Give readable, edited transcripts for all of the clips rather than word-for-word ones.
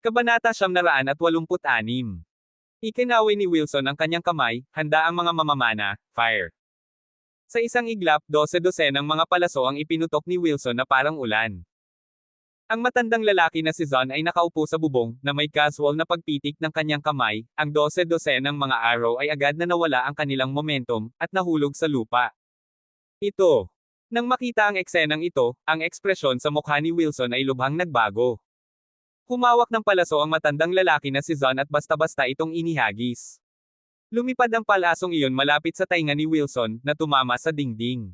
Kabanata 986. Ikinaway ni Wilson ang kanyang kamay, handa ang mga mamamana, fire. Sa isang iglap, 12-dosenang mga palaso ang ipinutok ni Wilson na parang ulan. Ang matandang lalaki na si Zon ay nakaupo sa bubong, na may casual na pagpitik ng kanyang kamay, ang 12-dosenang mga arrow ay agad na nawala ang kanilang momentum, at nahulog sa lupa. Ito. Nang makita ang eksenang ito, ang ekspresyon sa mukha ni Wilson ay lubhang nagbago. Humawak ng palaso ang matandang lalaki na si Zon at basta-basta itong inihagis. Lumipad ang palasong iyon malapit sa tainga ni Wilson, na tumama sa dingding.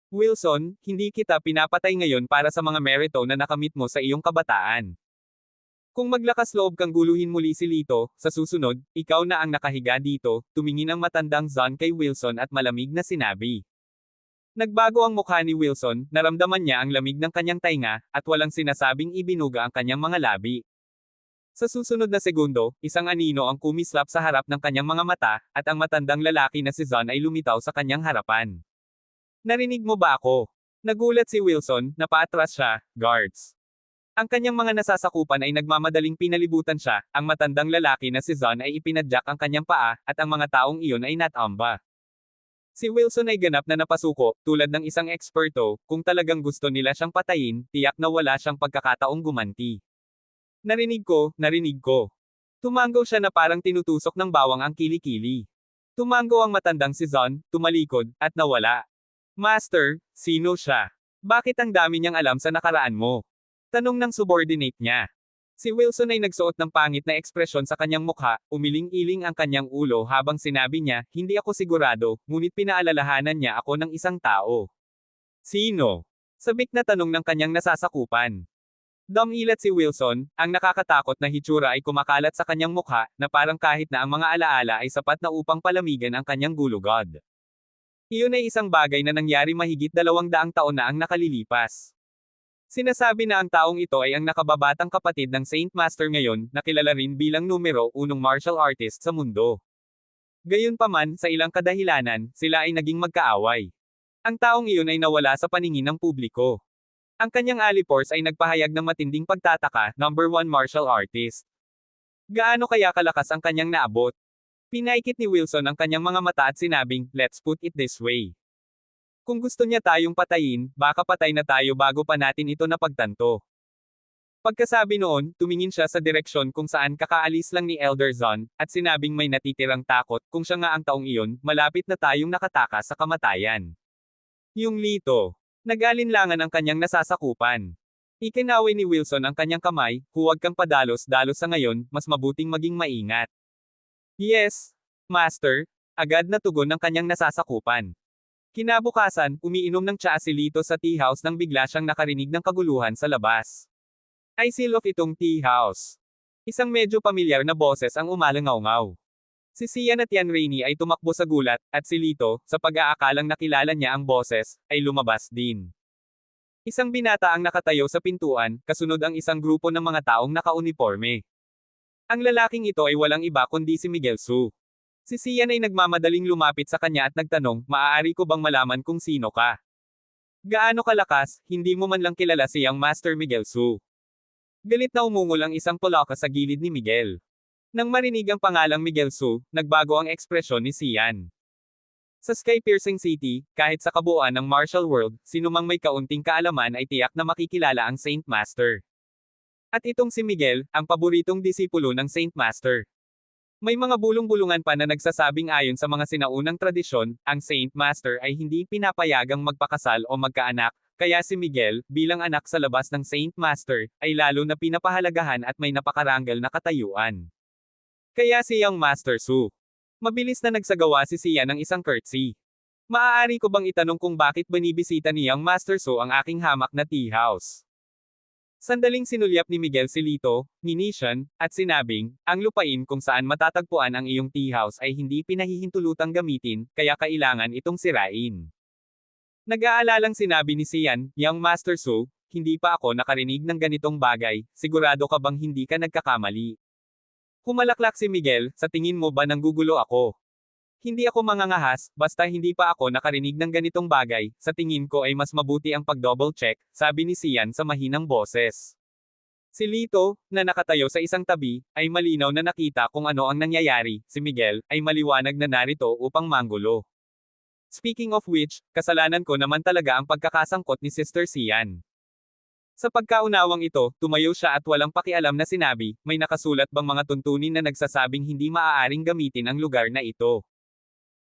Wilson, hindi kita pinapatay ngayon para sa mga merito na nakamit mo sa iyong kabataan. Kung maglakas loob kang guluhin muli si Lito, sa susunod, ikaw na ang nakahiga dito, tumingin ang matandang Zon kay Wilson at malamig na sinabi. Nagbago ang mukha ni Wilson, naramdaman niya ang lamig ng kanyang tainga, at walang sinasabing ibinuga ang kanyang mga labi. Sa susunod na segundo, isang anino ang kumislap sa harap ng kanyang mga mata, at ang matandang lalaki na si Zon ay lumitaw sa kanyang harapan. Narinig mo ba ako? Nagulat si Wilson, napaatras siya, guards. Ang kanyang mga nasasakupan ay nagmamadaling pinalibutan siya, ang matandang lalaki na si Zon ay ipinadyak ang kanyang paa, at ang mga taong iyon ay natamba. Si Wilson ay ganap na napasuko, tulad ng isang eksperto, kung talagang gusto nila siyang patayin, tiyak na wala siyang pagkakataong gumanti. Narinig ko. Tumango siya na parang tinutusok ng bawang ang kilikili. Tumango ang matandang si Zon, tumalikod, at nawala. Master, sino siya? Bakit ang dami niyang alam sa nakaraan mo? Tanong ng subordinate niya. Si Wilson ay nagsuot ng pangit na ekspresyon sa kanyang mukha, umiling-iling ang kanyang ulo habang sinabi niya, hindi ako sigurado, ngunit pinaalalahanan niya ako ng isang tao. Sino? Sabik na tanong ng kanyang nasasakupan. Dumilat si Wilson, ang nakakatakot na hitsura ay kumakalat sa kanyang mukha, na parang kahit na ang mga alaala ay sapat na upang palamigan ang kanyang gulugod. Iyon ay isang bagay na nangyari mahigit 200 taon na ang nakalilipas. Sinasabi na ang taong ito ay ang nakababatang kapatid ng Saint Master ngayon, na kilala rin bilang numero 1 martial artist sa mundo. Gayunpaman, sa ilang kadahilanan, sila ay naging magkaaway. Ang taong iyon ay nawala sa paningin ng publiko. Ang kanyang alipors ay nagpahayag ng matinding pagtataka, number 1 martial artist. Gaano kaya kalakas ang kanyang naabot? Pinaikit ni Wilson ang kanyang mga mata at sinabing, let's put it this way. Kung gusto niya tayong patayin, baka patay na tayo bago pa natin ito napagtanto. Pagkasabi noon, tumingin siya sa direksyon kung saan kakaalis lang ni Elder Zon, at sinabing may natitirang takot, kung siya nga ang taong iyon, malapit na tayong nakataka sa kamatayan. Yung Lito. Nag-alinlangan ang kanyang nasasakupan. Ikinaway ni Wilson ang kanyang kamay, huwag kang padalos-dalos sa ngayon, mas mabuting maging maingat. Yes, Master. Agad na tugon ng kanyang nasasakupan. Kinabukasan, umiinom ng tsaa si Lito sa tea house nang bigla siyang nakarinig ng kaguluhan sa labas. I seal of itong tea house. Isang medyo pamilyar na boses ang umalangaw-ngaw. Si Sian at Yan Rainey ay tumakbo sa gulat, at si Lito, sa pag-aakalang nakilala niya ang boses, ay lumabas din. Isang binata ang nakatayo sa pintuan, kasunod ang isang grupo ng mga taong nakauniporme. Ang lalaking ito ay walang iba kundi si Miguel Su. Si Sian ay nagmamadaling lumapit sa kanya at nagtanong, maaari ko bang malaman kung sino ka? Gaano kalakas, hindi mo man lang kilala siyang Master Miguel Su. Galit na umungol ang isang pulaka sa gilid ni Miguel. Nang marinig ang pangalang Miguel Su, nagbago ang ekspresyon ni Sian. Sa Sky-Piercing City, kahit sa kabuuan ng martial world, sinumang may kaunting kaalaman ay tiyak na makikilala ang Saint Master. At itong si Miguel, ang paboritong disipulo ng Saint Master. May mga bulong-bulungan pa na nagsasabing ayon sa mga sinaunang tradisyon, ang Saint Master ay hindi pinapayagang magpakasal o magkaanak, kaya si Miguel, bilang anak sa labas ng Saint Master, ay lalo na pinapahalagahan at may napakaranggal na katayuan. Kaya si Young Master Su. Mabilis na nagsagawa si Sian ng isang curtsy. Maaari ko bang itanong kung bakit binibisita ni Young Master Su ang aking hamak na tea house? Sandaling sinulyap ni Miguel si Lito, Nishan, at sinabing, ang lupain kung saan matatagpuan ang iyong tea house ay hindi pinahihintulutang gamitin, kaya kailangan itong sirain. Nag-aalalang sinabi ni Sian, Young Master Su, hindi pa ako nakarinig ng ganitong bagay, sigurado ka bang hindi ka nagkakamali? Humalaklak si Miguel, sa tingin mo ba nanggugulo ako? Hindi ako mangangahas, basta hindi pa ako nakarinig ng ganitong bagay, sa tingin ko ay mas mabuti ang pag-double check, sabi ni Sian sa mahinang boses. Si Lito, na nakatayo sa isang tabi, ay malinaw na nakita kung ano ang nangyayari. Si Miguel, ay maliwanag na narito upang manggulo. Speaking of which, kasalanan ko naman talaga ang pagkakasangkot ni Sister Sian. Sa pagkaunawang ito, tumayo siya at walang pakialam na sinabi, may nakasulat bang mga tuntunin na nagsasabing hindi maaaring gamitin ang lugar na ito?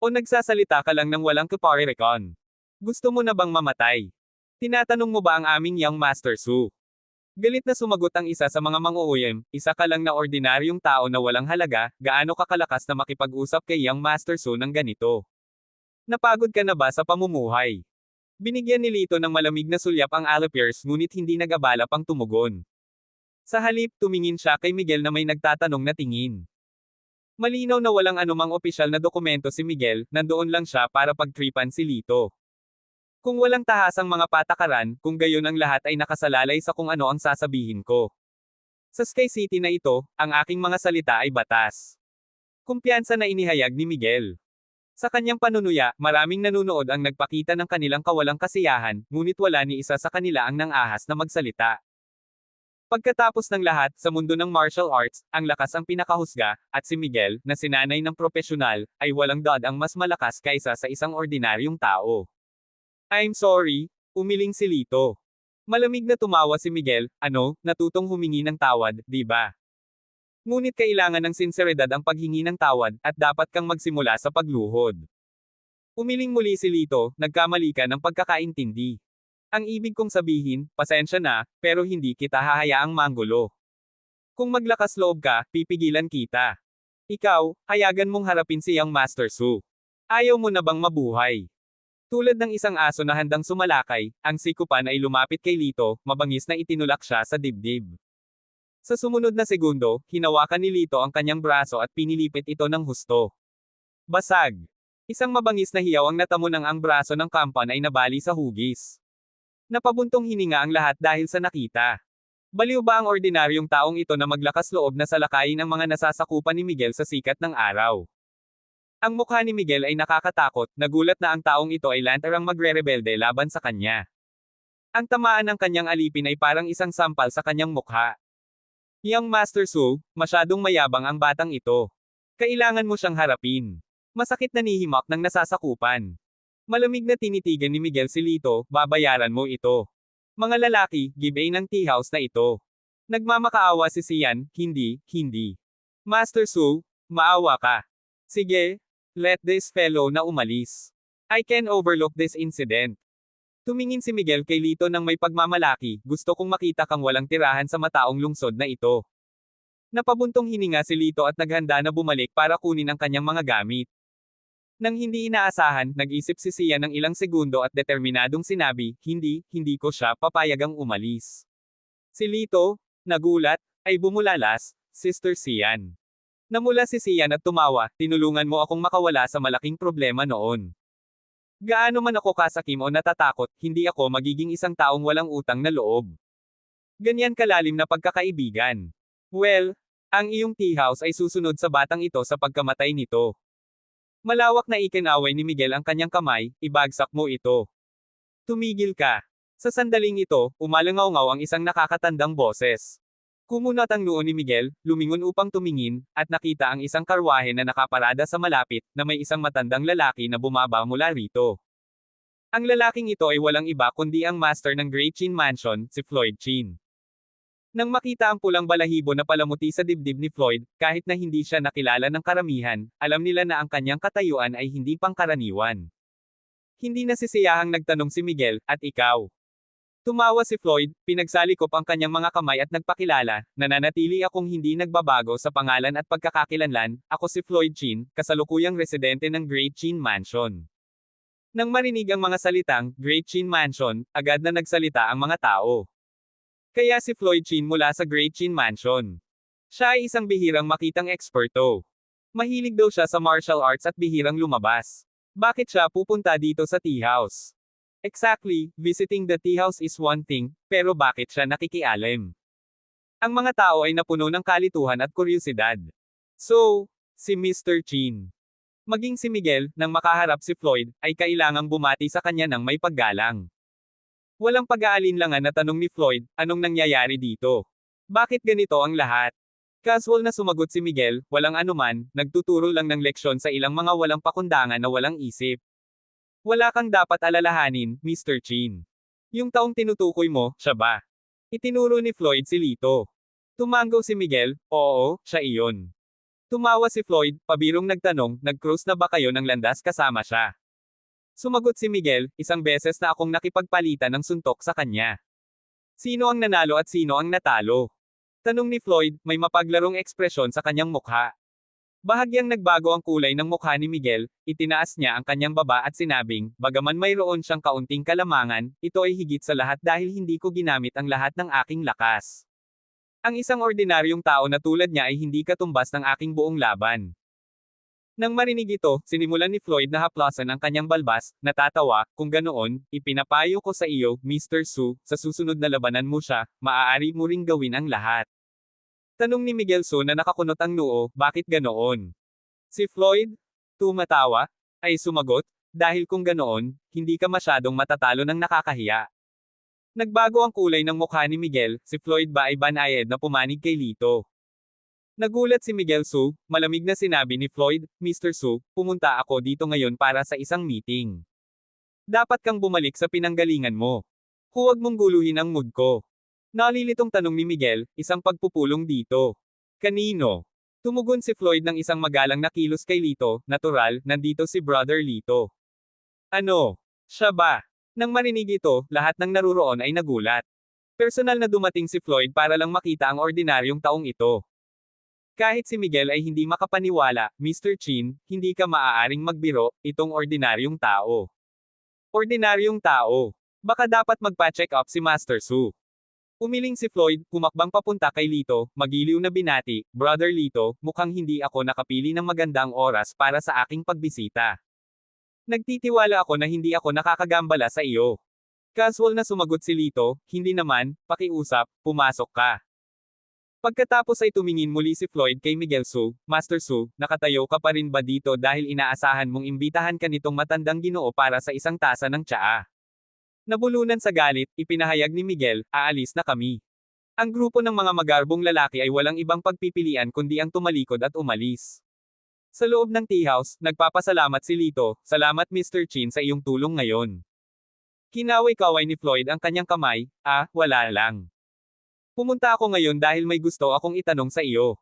O nagsasalita ka lang ng walang kaparerekon? Gusto mo na bang mamatay? Tinatanong mo ba ang aming Young Master Su? Galit na sumagot ang isa sa mga mang-uuyam, isa ka lang na ordinaryong tao na walang halaga, gaano ka kalakas na makipag-usap kay Young Master Su ng ganito? Napagod ka na ba sa pamumuhay? Binigyan ni Lito ng malamig na sulyap ang Alapiers ngunit hindi nag-abala pang tumugon. Sa halip, tumingin siya kay Miguel na may nagtatanong na tingin. Malinaw na walang anumang opisyal na dokumento si Miguel, nandoon lang siya para pagtripan si Lito. Kung walang tahasang mga patakaran, kung gayon ang lahat ay nakasalalay sa kung ano ang sasabihin ko. Sa Sky City na ito, ang aking mga salita ay batas. Kumpiyansa na inihayag ni Miguel. Sa kanyang panunuya, maraming nanunood ang nagpakita ng kanilang kawalang kasiyahan, ngunit wala ni isa sa kanila ang nang-ahas na magsalita. Pagkatapos ng lahat, sa mundo ng martial arts, ang lakas ang pinakahusga, at si Miguel, na sinanay ng propesyonal, ay walang dod ang mas malakas kaysa sa isang ordinaryong tao. I'm sorry, umiling si Lito. Malamig na tumawa si Miguel, natutong humingi ng tawad, di ba? Ngunit kailangan ng sinseridad ang paghingi ng tawad, at dapat kang magsimula sa pagluhod. Umiling muli si Lito, nagkamali ka ng pagkakaintindi. Ang ibig kong sabihin, pasensya na, pero hindi kita hahayaang manggulo. Kung maglakas loob ka, pipigilan kita. Ikaw, hayagan mong harapin si Young Master Su. Ayaw mo na bang mabuhay? Tulad ng isang aso na handang sumalakay, ang sikupan ay lumapit kay Lito, mabangis na itinulak siya sa dibdib. Sa sumunod na segundo, hinawakan ni Lito ang kanyang braso at pinilipit ito ng husto. Basag. Isang mabangis na hiyaw ang natamo ng ang braso ng kampan ay nabali sa hugis. Napabuntong hininga ang lahat dahil sa nakita. Baliw ba ang ordinaryong taong ito na maglakas loob na salakayin ang mga nasasakupan ni Miguel sa sikat ng araw? Ang mukha ni Miguel ay nakakatakot, nagulat na ang taong ito ay lantarang magre-rebelde laban sa kanya. Ang tamaan ng kanyang alipin ay parang isang sampal sa kanyang mukha. Young Master Su, masyadong mayabang ang batang ito. Kailangan mo siyang harapin. Masakit na nihimak ng nasasakupan. Malamig na tinitigan ni Miguel si Lito, babayaran mo ito. Mga lalaki, give-a ng tea house na ito. Nagmamakaawa si Sian, hindi. Master Su, maawa ka. Sige, let this fellow na umalis. I can overlook this incident. Tumingin si Miguel kay Lito ng may pagmamalaki, gusto kong makita kang walang tirahan sa mataong lungsod na ito. Napabuntong hininga si Lito at naghanda na bumalik para kunin ang kanyang mga gamit. Nang hindi inaasahan, nag-isip si Sian ng ilang segundo at determinadong sinabi, hindi ko siya papayagang umalis. Si Lito, nagulat, ay bumulalas, Sister Sian. Namula si Sian at tumawa, tinulungan mo akong makawala sa malaking problema noon. Gaano man ako kasakim o natatakot, hindi ako magiging isang taong walang utang na loob. Ganyan kalalim na pagkakaibigan. Well, ang iyong tea house ay susunod sa batang ito sa pagkamatay nito. Malawak na ikinaway ni Miguel ang kanyang kamay, ibagsak mo ito. Tumigil ka. Sa sandaling ito, umalangaw-ngaw ang isang nakakatandang boses. Kumunat ang noo ni Miguel, lumingon upang tumingin, at nakita ang isang karwahe na nakaparada sa malapit, na may isang matandang lalaki na bumaba mula rito. Ang lalaking ito ay walang iba kundi ang master ng Great Chin Mansion, si Floyd Chin. Nang makita ang pulang balahibo na palamuti sa dibdib ni Floyd, kahit na hindi siya nakilala ng karamihan, alam nila na ang kanyang katayuan ay hindi pangkaraniwan. Hindi nasisiyahang nagtanong si Miguel, at ikaw? Tumawa si Floyd, pinagsalikop ang kanyang mga kamay at nagpakilala, nananatili akong hindi nagbabago sa pangalan at pagkakakilanlan, ako si Floyd Chin, kasalukuyang residente ng Great Chin Mansion. Nang marinig ang mga salitang, Great Chin Mansion, agad na nagsalita ang mga tao. Kaya si Floyd Chin mula sa Great Chin Mansion. Siya ay isang bihirang makitang eksperto. Mahilig daw siya sa martial arts at bihirang lumabas. Bakit siya pupunta dito sa tea house? Exactly, visiting the tea house is one thing, pero bakit siya nakikialam? Ang mga tao ay napuno ng kalituhan at kuryosidad. So, si Mr. Chin. Maging si Miguel, nang makaharap si Floyd, ay kailangang bumati sa kanya ng may paggalang. Walang pag-aalinlangan na tanong ni Floyd, anong nangyayari dito? Bakit ganito ang lahat? Casual na sumagot si Miguel, walang anuman, nagtuturo lang ng leksyon sa ilang mga walang pakundangan na walang isip. Wala kang dapat alalahanin, Mr. Chin. Yung taong tinutukoy mo, siya ba? Itinuro ni Floyd si Lito. Tumango si Miguel, oo, siya iyon. Tumawa si Floyd, pabirong nagtanong, nag-cruise na ba kayo ng landas kasama siya? Sumagot si Miguel, isang beses na akong nakipagpalitan ng suntok sa kanya. Sino ang nanalo at sino ang natalo? Tanong ni Floyd, may mapaglarong ekspresyon sa kanyang mukha. Bahagyang nagbago ang kulay ng mukha ni Miguel, itinaas niya ang kanyang baba at sinabing, bagaman mayroon siyang kaunting kalamangan, ito ay higit sa lahat dahil hindi ko ginamit ang lahat ng aking lakas. Ang isang ordinaryong tao na tulad niya ay hindi katumbas ng aking buong laban. Nang marinig ito, sinimulan ni Floyd na haplasan ang kanyang balbas, natatawa, kung ganoon, ipinapayo ko sa iyo, Mr. Su, sa susunod na labanan mo siya, maaari mo ring gawin ang lahat. Tanong ni Miguel Su na nakakunot ang noo, bakit ganoon? Si Floyd, tumatawa, ay sumagot, dahil kung ganoon, hindi ka masyadong matatalo ng nakakahiya. Nagbago ang kulay ng mukha ni Miguel, si Floyd ba ay banayad na pumanig kay Lito. Nagulat si Miguel Su, malamig na sinabi ni Floyd, Mr. Su, pumunta ako dito ngayon para sa isang meeting. Dapat kang bumalik sa pinanggalingan mo. Huwag mong guluhin ang mood ko. Nalilitong tanong ni Miguel, isang pagpupulong dito. Kanino? Tumugon si Floyd ng isang magalang na kilos kay Lito, natural, nandito si Brother Lito. Ano? Siya ba? Nang marinig ito, lahat ng naruroon ay nagulat. Personal na dumating si Floyd para lang makita ang ordinaryong taong ito. Kahit si Miguel ay hindi makapaniwala, Mr. Chin, hindi ka maaaring magbiro, itong ordinaryong tao. Ordinaryong tao. Baka dapat magpa-check up si Master Su. Umiling si Floyd, pumakbang papunta kay Lito, magiliw na binati, Brother Lito, mukhang hindi ako nakapili ng magandang oras para sa aking pagbisita. Nagtitiwala ako na hindi ako nakakagambala sa iyo. Casual na sumagot si Lito, hindi naman, pakiusap, pumasok ka. Pagkatapos ay tumingin muli si Floyd kay Miguel Su, Master Su, nakatayo ka pa rin ba dito dahil inaasahan mong imbitahan ka nitong matandang Ginoo para sa isang tasa ng tsaa? Nabulunan sa galit, ipinahayag ni Miguel, aalis na kami. Ang grupo ng mga magarbong lalaki ay walang ibang pagpipilian kundi ang tumalikod at umalis. Sa loob ng tea house, nagpapasalamat si Lito, salamat Mr. Chin sa iyong tulong ngayon. Kinaway-kaway ni Floyd ang kanyang kamay, wala lang. Pumunta ako ngayon dahil may gusto akong itanong sa iyo.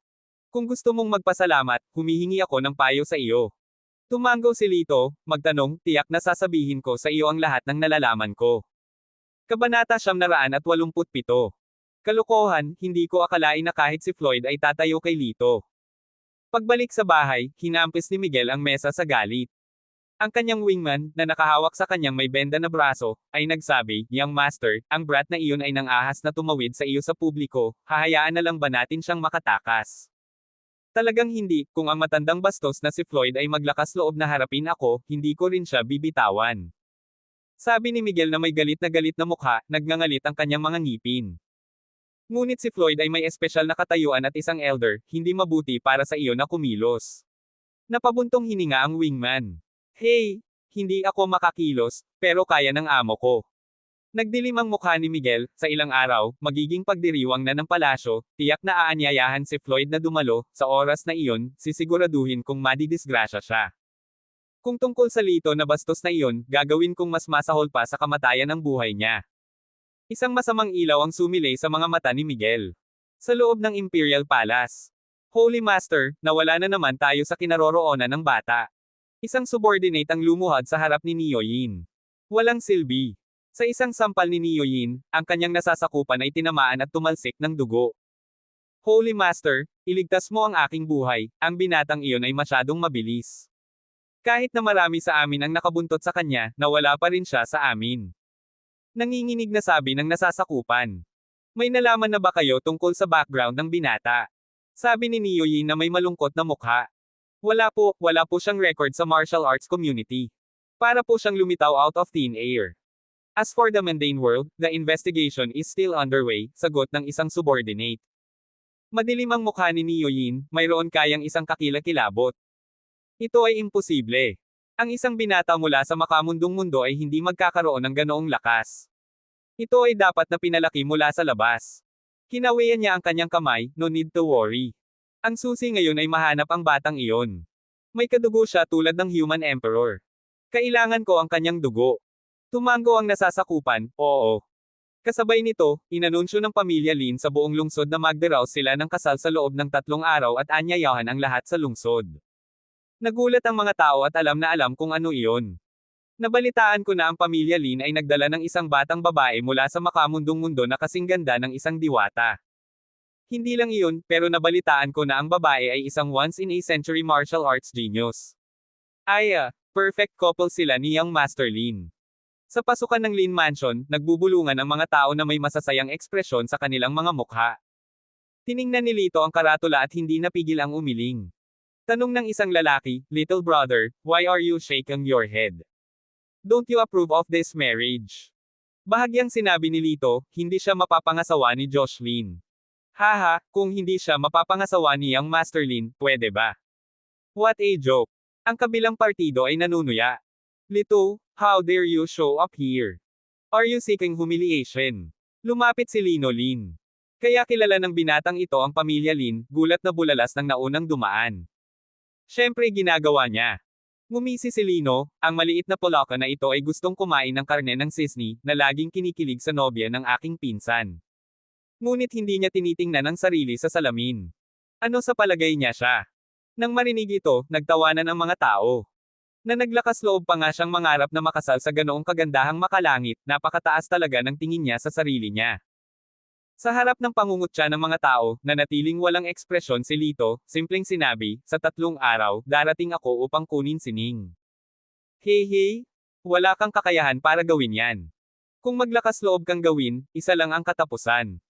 Kung gusto mong magpasalamat, humihingi ako ng payo sa iyo. Tumango si Lito, magtanong, tiyak na sasabihin ko sa iyo ang lahat ng nalalaman ko. Kabanata 987. Kalokohan, hindi ko akalain na kahit si Floyd ay tatayo kay Lito. Pagbalik sa bahay, hinampis ni Miguel ang mesa sa galit. Ang kanyang wingman, na nakahawak sa kanyang may benda na braso, ay nagsabi, Young Master, ang brat na iyon ay nang ahas na tumawid sa iyo sa publiko, hahayaan na lang ba natin siyang makatakas? Talagang hindi, kung ang matandang bastos na si Floyd ay maglakas loob na harapin ako, hindi ko rin siya bibitawan. Sabi ni Miguel na may galit na mukha, nagngangalit ang kanyang mga ngipin. Ngunit si Floyd ay may espesyal na katayuan at isang elder, hindi mabuti para sa iyo na kumilos. Napabuntong hininga ang wingman. Hey, hindi ako makakilos, pero kaya ng amo ko. Nagdilim ang mukha ni Miguel, sa ilang araw, magiging pagdiriwang na ng palasyo, tiyak na aanyayahan si Floyd na dumalo, sa oras na iyon, sisiguraduhin kung madidisgrasya siya. Kung tungkol sa Lito na bastos na iyon, gagawin kong mas masahol pa sa kamatayan ng buhay niya. Isang masamang ilaw ang sumilay sa mga mata ni Miguel. Sa loob ng Imperial Palace. Holy Master, nawala na naman tayo sa kinaroroonan ng bata. Isang subordinate ang lumuhad sa harap ni Neo Yin. Walang silbi. Sa isang sampal ni Neo Yin, ang kanyang nasasakupan ay tinamaan at tumalsik ng dugo. Holy Master, iligtas mo ang aking buhay, ang binatang iyon ay masyadong mabilis. Kahit na marami sa amin ang nakabuntot sa kanya, nawala pa rin siya sa amin. Nanginginig na sabi ng nasasakupan. May nalaman na ba kayo tungkol sa background ng binata? Sabi ni Neo Yin na may malungkot na mukha. Wala po siyang record sa martial arts community. Para po siyang lumitaw out of thin air. As for the mundane world, the investigation is still underway, sagot ng isang subordinate. Madilim ang mukha ni Neo Yin, mayroon kayang isang kakilakilabot. Ito ay imposible. Ang isang binata mula sa makamundong mundo ay hindi magkakaroon ng ganoong lakas. Ito ay dapat na pinalaki mula sa labas. Kinawian niya ang kanyang kamay, no need to worry. Ang susi ngayon ay mahanap ang batang iyon. May kadugo siya tulad ng human emperor. Kailangan ko ang kanyang dugo. Tumango ang nasasakupan, oo. Kasabay nito, inanunsyo ng pamilya Lin sa buong lungsod na magdaraos sila ng kasal sa loob ng 3 araw at anyayahan ang lahat sa lungsod. Nagulat ang mga tao at alam na alam kung ano iyon. Nabalitaan ko na ang pamilya Lin ay nagdala ng isang batang babae mula sa makamundong mundo na kasing ganda ng isang diwata. Hindi lang iyon, pero nabalitaan ko na ang babae ay isang once-in-a-century martial arts genius. Perfect couple sila ni Young Master Lin. Sa pasukan ng Lin Mansion, nagbubulungan ang mga tao na may masasayang ekspresyon sa kanilang mga mukha. Tiningnan ni Lito ang karatula at hindi napigil ang umiling. Tanong ng isang lalaki, "Little brother, why are you shaking your head? Don't you approve of this marriage?" Bahagyang sinabi ni Lito, hindi siya mapapangasawa ni Joshlyn. Haha, kung hindi siya mapapangasawa ni Young Master Lin, pwede ba? What a joke. Ang kabilang partido ay nanunuya. Lito, how dare you show up here? Are you seeking humiliation? Lumapit si Lino Lin. Kaya kilala ng binatang ito ang pamilya Lin, gulat na bulalas ng naunang dumaan. Siyempre ginagawa niya. Ngumisi si Lino, ang maliit na Polaka na ito ay gustong kumain ng karne ng sisni, na laging kinikilig sa nobya ng aking pinsan. Ngunit hindi niya tinitingnan ang sarili sa salamin. Ano sa palagay niya siya? Nang marinig ito, nagtawanan ang mga tao. Na naglakas loob pa nga siyang mangarap na makasal sa ganoong kagandahang makalangit, napakataas talaga ng tingin niya sa sarili niya. Sa harap ng pangungutya ng mga tao, nanatiling walang ekspresyon si Lito, simpleng sinabi, sa 3 araw, darating ako upang kunin si Ning. Hey, wala kang kakayahan para gawin yan. Kung maglakas loob kang gawin, isa lang ang katapusan.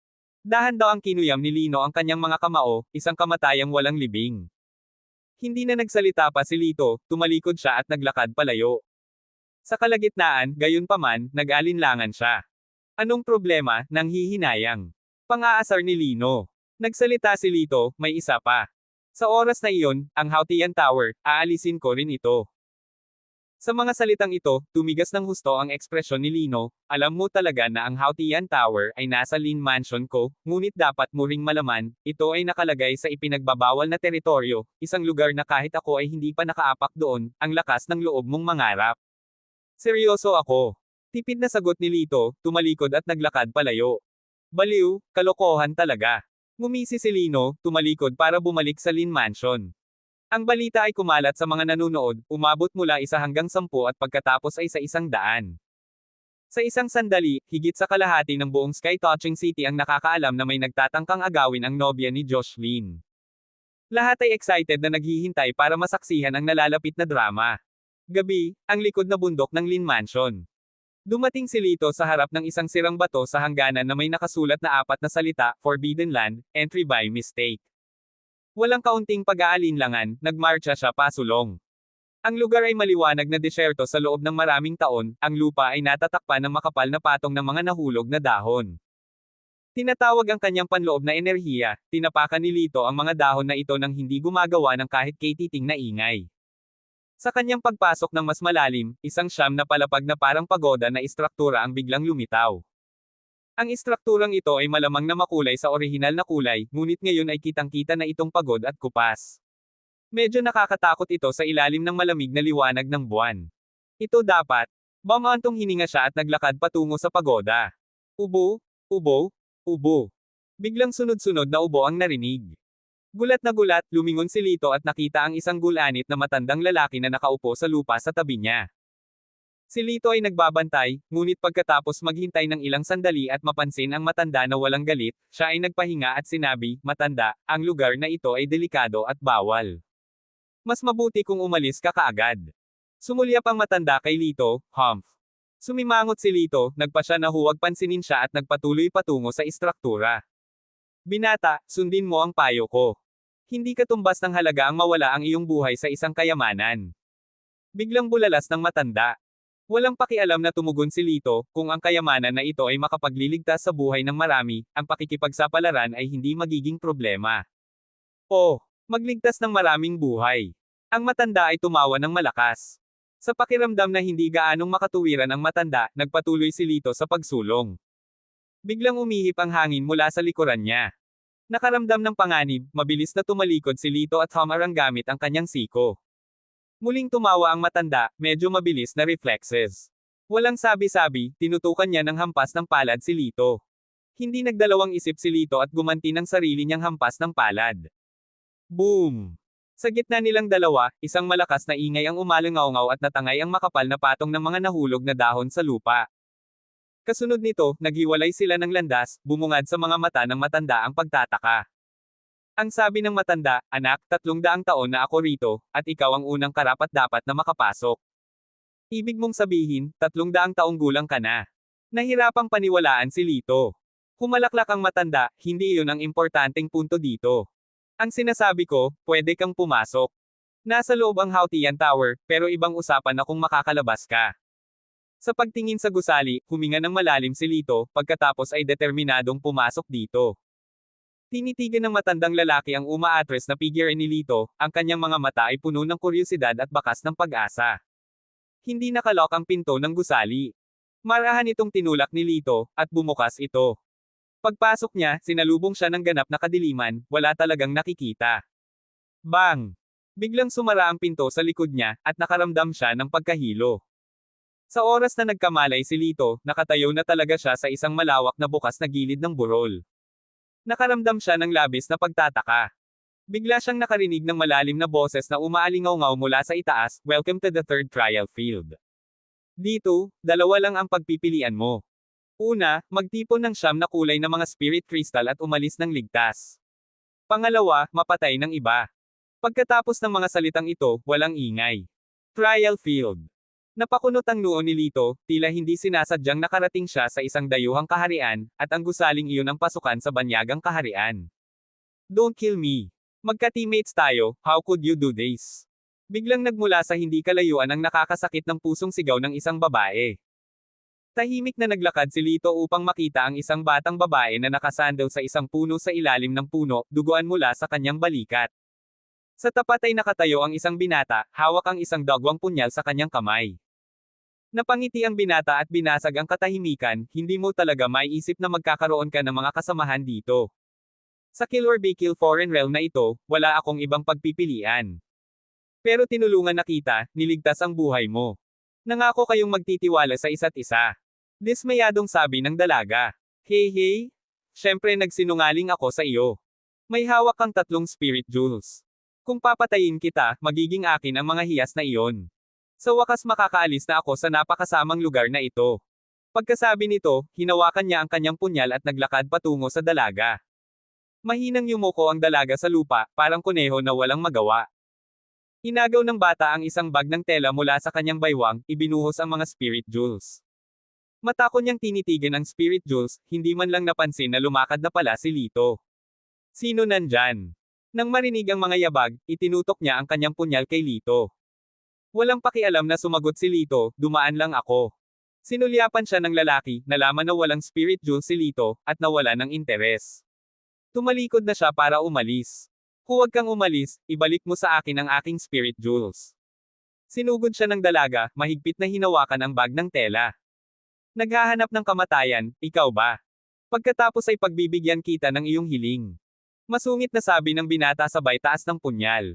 Dahan daw ang kinuyam ni Lino ang kanyang mga kamao, isang kamatayang walang libing. Hindi na nagsalita pa si Lito, tumalikod siya at naglakad palayo. Sa kalagitnaan, gayunpaman, nag-alinlangan siya. Anong problema, nang hihinayang? Pang-aasar ni Lino. Nagsalita si Lito, may isa pa. Sa oras na iyon, ang Hautian Tower, aalisin ko rin ito. Sa mga salitang ito, tumigas ng husto ang ekspresyon ni Lino, alam mo talaga na ang Hautian Tower ay nasa Lin Mansion ko, ngunit dapat mo ring malaman, ito ay nakalagay sa ipinagbabawal na teritoryo, isang lugar na kahit ako ay hindi pa nakaapak doon, ang lakas ng loob mong mangarap. Seryoso ako. Tipid na sagot ni Lito, tumalikod at naglakad palayo. Baliw, kalokohan talaga. Ngumisi si Lino, tumalikod para bumalik sa Lin Mansion. Ang balita ay kumalat sa mga nanunood, umabot mula 1 hanggang 10 at pagkatapos ay sa 100. Sa isang sandali, higit sa kalahati ng buong sky-touching city ang nakakaalam na may nagtatangkang agawin ang nobya ni Joshlyn. Lahat ay excited na naghihintay para masaksihan ang nalalapit na drama. Gabi, ang likod na bundok ng Lin Mansion. Dumating si Lito sa harap ng isang sirang bato sa hangganan na may nakasulat na 4 na salita, Forbidden Land, Entry by Mistake. Walang kaunting pag-aalinlangan, nagmarcha siya pasulong. Ang lugar ay maliwanag na desyerto sa loob ng maraming taon, ang lupa ay natatakpan ng makapal na patong ng mga nahulog na dahon. Tinatawag ang kanyang panloob na enerhiya, tinapakan ni Lito ang mga dahon na ito nang hindi gumagawa ng kahit katiting na ingay. Sa kanyang pagpasok ng mas malalim, isang siyam na palapag na parang pagoda na istruktura ang biglang lumitaw. Ang istrukturang ito ay malamang na makulay sa orihinal na kulay, ngunit ngayon ay kitang-kita na itong pagod at kupas. Medyo nakakatakot ito sa ilalim ng malamig na liwanag ng buwan. Ito dapat. Bamantong hininga siya at naglakad patungo sa pagoda. Ubo, ubo, ubo. Biglang sunod-sunod na ubo ang narinig. Gulat na gulat, lumingon si Lito at nakita ang isang gulanit na matandang lalaki na nakaupo sa lupa sa tabi niya. Si Lito ay nagbabantay, ngunit pagkatapos maghintay ng ilang sandali at mapansin ang matanda na walang galit, siya ay nagpahinga at sinabi, "Matanda, ang lugar na ito ay delikado at bawal. Mas mabuti kung umalis ka kaagad." Sumulyap ang matanda kay Lito, "Humph." Sumimangot si Lito, nagpa siya na huwag pansinin siya at nagpatuloy patungo sa istruktura. "Binata, sundin mo ang payo ko. Hindi katumbas ng halaga ang mawala ang iyong buhay sa isang kayamanan." Biglang bulalas ng matanda. Walang pakialam na tumugon si Lito, kung ang kayamanan na ito ay makapagliligtas sa buhay ng marami, ang pakikipagsapalaran ay hindi magiging problema. O, magligtas ng maraming buhay. Ang matanda ay tumawa ng malakas. Sa pakiramdam na hindi gaanong makatuwiran ang matanda, nagpatuloy si Lito sa pagsulong. Biglang umihip ang hangin mula sa likuran niya. Nakaramdam ng panganib, mabilis na tumalikod si Lito at humarang gamit ang kanyang siko. Muling tumawa ang matanda, medyo mabilis na reflexes. Walang sabi-sabi, tinutukan niya ng hampas ng palad si Lito. Hindi nagdalawang isip si Lito at gumanti ng sarili niyang hampas ng palad. Boom! Sa gitna nilang dalawa, isang malakas na ingay ang umalangaw at natangay ang makapal na patong ng mga nahulog na dahon sa lupa. Kasunod nito, naghiwalay sila ng landas, bumungad sa mga mata ng matanda ang pagtataka. Ang sabi ng matanda, anak, 300 taon na ako rito, at ikaw ang unang karapat-dapat na makapasok. Ibig mong sabihin, 300 taong gulang ka na. Nahirapang paniwalaan si Lito. Humalaklak ang matanda, hindi iyon ang importanteng punto dito. Ang sinasabi ko, pwede kang pumasok. Nasa loob ang Hautian Tower, pero ibang usapan na kung makakalabas ka. Sa pagtingin sa gusali, huminga ng malalim si Lito, pagkatapos ay determinadong pumasok dito. Tinitigan ng matandang lalaki ang umaatres na figure ni Lito, ang kanyang mga mata ay puno ng kuryosidad at bakas ng pag-asa. Hindi nakalok ang pinto ng gusali. Marahan itong tinulak ni Lito, at bumukas ito. Pagpasok niya, sinalubong siya ng ganap na kadiliman, wala talagang nakikita. Bang! Biglang sumara ang pinto sa likod niya, at nakaramdam siya ng pagkahilo. Sa oras na nagkamalay si Lito, nakatayo na talaga siya sa isang malawak na bukas na gilid ng burol. Nakaramdam siya ng labis na pagtataka. Bigla siyang nakarinig ng malalim na boses na umaalingaw mula sa itaas, "Welcome to the third trial field. Dito, dalawa lang ang pagpipilian mo. Una, magtipon ng 9 na kulay na mga spirit crystal at umalis ng ligtas. Pangalawa, mapatay ng iba." Pagkatapos ng mga salitang ito, walang ingay. Trial field. Napakunot ang noo ni Lito, tila hindi sinasadyang nakarating siya sa isang dayuhang kaharian, at ang gusaling iyon ang pasukan sa banyagang kaharian. Don't kill me. Magka-teammates tayo, how could you do this? Biglang nagmula sa hindi kalayuan ang nakakasakit ng pusong sigaw ng isang babae. Tahimik na naglakad si Lito upang makita ang isang batang babae na nakasandal sa isang puno sa ilalim ng puno, duguan mula sa kanyang balikat. Sa tapat ay nakatayo ang isang binata, hawak ang isang dagwang punyal sa kanyang kamay. Napangiti ang binata at binasag ang katahimikan, hindi mo talaga maiisip na magkakaroon ka ng mga kasamahan dito. Sa kill or be kill foreign realm na ito, wala akong ibang pagpipilian. Pero tinulungan na kita, niligtas ang buhay mo. Nangako kayong magtitiwala sa isa't isa. Dismayadong sabi ng dalaga. Hey. Siyempre nagsinungaling ako sa iyo. May hawak kang 3 spirit jewels. Kung papatayin kita, magiging akin ang mga hiyas na iyon. Sa wakas makakaalis na ako sa napakasamang lugar na ito. Pagkasabi nito, hinawakan niya ang kanyang punyal at naglakad patungo sa dalaga. Mahinang yumuko ang dalaga sa lupa, parang kuneho na walang magawa. Inagaw ng bata ang isang bag ng tela mula sa kanyang baywang, ibinuhos ang mga spirit jewels. Matako niyang tinitigan ang spirit jewels, hindi man lang napansin na lumakad na pala si Lito. Sino nandyan? Nang marinig ang mga yabag, itinutok niya ang kanyang punyal kay Lito. Walang pakialam na sumagot si Lito, dumaan lang ako. Sinulyapan siya ng lalaki, nalaman na walang spirit jewels si Lito, at nawala ng interes. Tumalikod na siya para umalis. Huwag kang umalis, ibalik mo sa akin ang aking spirit jewels. Sinugod siya ng dalaga, mahigpit na hinawakan ang bag ng tela. Naghahanap ng kamatayan, ikaw ba? Pagkatapos ay pagbibigyan kita ng iyong hiling. Masungit na sabi ng binata sabay taas ng punyal.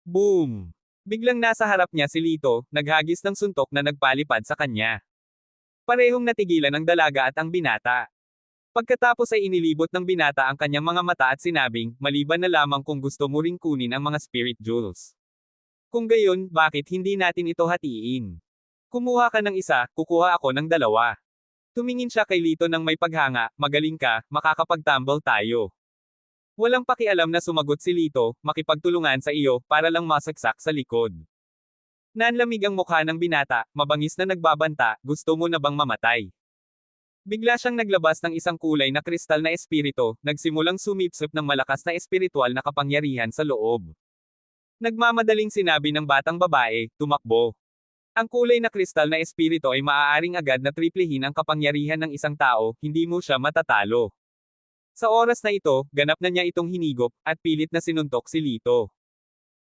Boom! Biglang nasa harap niya si Lito, naghagis ng suntok na nagpalipad sa kanya. Parehong natigilan ang dalaga at ang binata. Pagkatapos ay inilibot ng binata ang kanyang mga mata at sinabing, maliban na lamang kung gusto mo ring kunin ang mga spirit jewels. Kung gayon, bakit hindi natin ito hatiin? Kumuha ka ng isa, kukuha ako ng 2. Tumingin siya kay Lito ng may paghanga, magaling ka, makakapagtambal tayo. Walang pakialam na sumagot si Lito, makipagtulungan sa iyo, para lang masaksak sa likod. Nanlamig ang mukha ng binata, mabangis na nagbabanta, gusto mo na bang mamatay? Bigla siyang naglabas ng isang kulay na kristal na espiritu, nagsimulang sumipsip ng malakas na espiritual na kapangyarihan sa loob. Nagmamadaling sinabi ng batang babae, tumakbo. Ang kulay na kristal na espiritu ay maaaring agad na triplehin ang kapangyarihan ng isang tao, hindi mo siya matatalo. Sa oras na ito, ganap na niya itong hinigop, at pilit na sinuntok si Lito.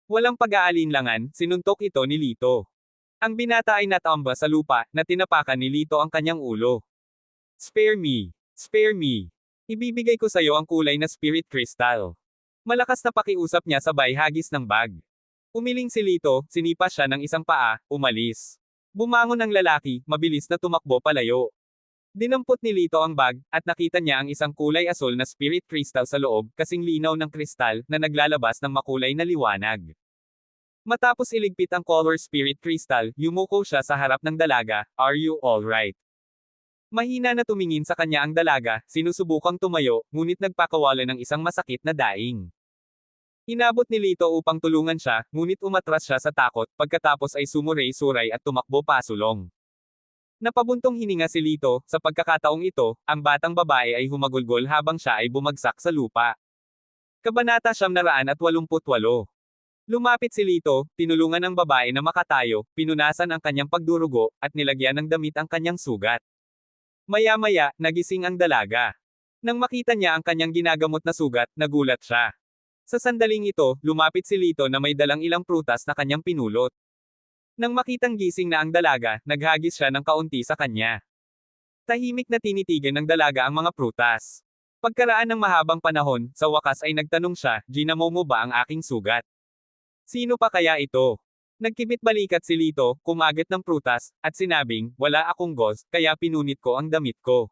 Walang pag-aalinlangan, sinuntok ito ni Lito. Ang binata ay natamba sa lupa, na tinapakan ni Lito ang kanyang ulo. Spare me. Spare me. Ibibigay ko sa'yo ang kulay na spirit crystal. Malakas na pakiusap niya sabay hagis ng bag. Umiling si Lito, sinipa siya ng isang paa, umalis. Bumangon ang lalaki, mabilis na tumakbo palayo. Dinampot ni Lito ang bag, at nakita niya ang isang kulay asul na spirit crystal sa loob, kasing linaw ng kristal, na naglalabas ng makulay na liwanag. Matapos iligpit ang color spirit crystal, yumuko siya sa harap ng dalaga, "Are you alright?" Mahina na tumingin sa kanya ang dalaga, sinusubukang tumayo, ngunit nagpakawala ng isang masakit na daing. Inabot ni Lito upang tulungan siya, ngunit umatras siya sa takot, pagkatapos ay sumuray-suray at tumakbo pasulong. Napabuntong hininga si Lito, sa pagkakataong ito, ang batang babae ay humagulgol habang siya ay bumagsak sa lupa. Kabanata 988. Lumapit si Lito, tinulungan ang babae na makatayo, pinunasan ang kanyang pagdurugo, at nilagyan ng damit ang kanyang sugat. Maya-maya, nagising ang dalaga. Nang makita niya ang kanyang ginagamot na sugat, nagulat siya. Sa sandaling ito, lumapit si Lito na may dalang ilang prutas na kanyang pinulot. Nang makitang gising na ang dalaga, naghagis siya ng kaunti sa kanya. Tahimik na tinitigan ng dalaga ang mga prutas. Pagkaraan ng mahabang panahon, sa wakas ay nagtanong siya, "Ginamo mo ba ang aking sugat?" Sino pa kaya ito? Nagkibit balikat si Lito, kumagat ng prutas, at sinabing, "Wala akong gos, kaya pinunit ko ang damit ko.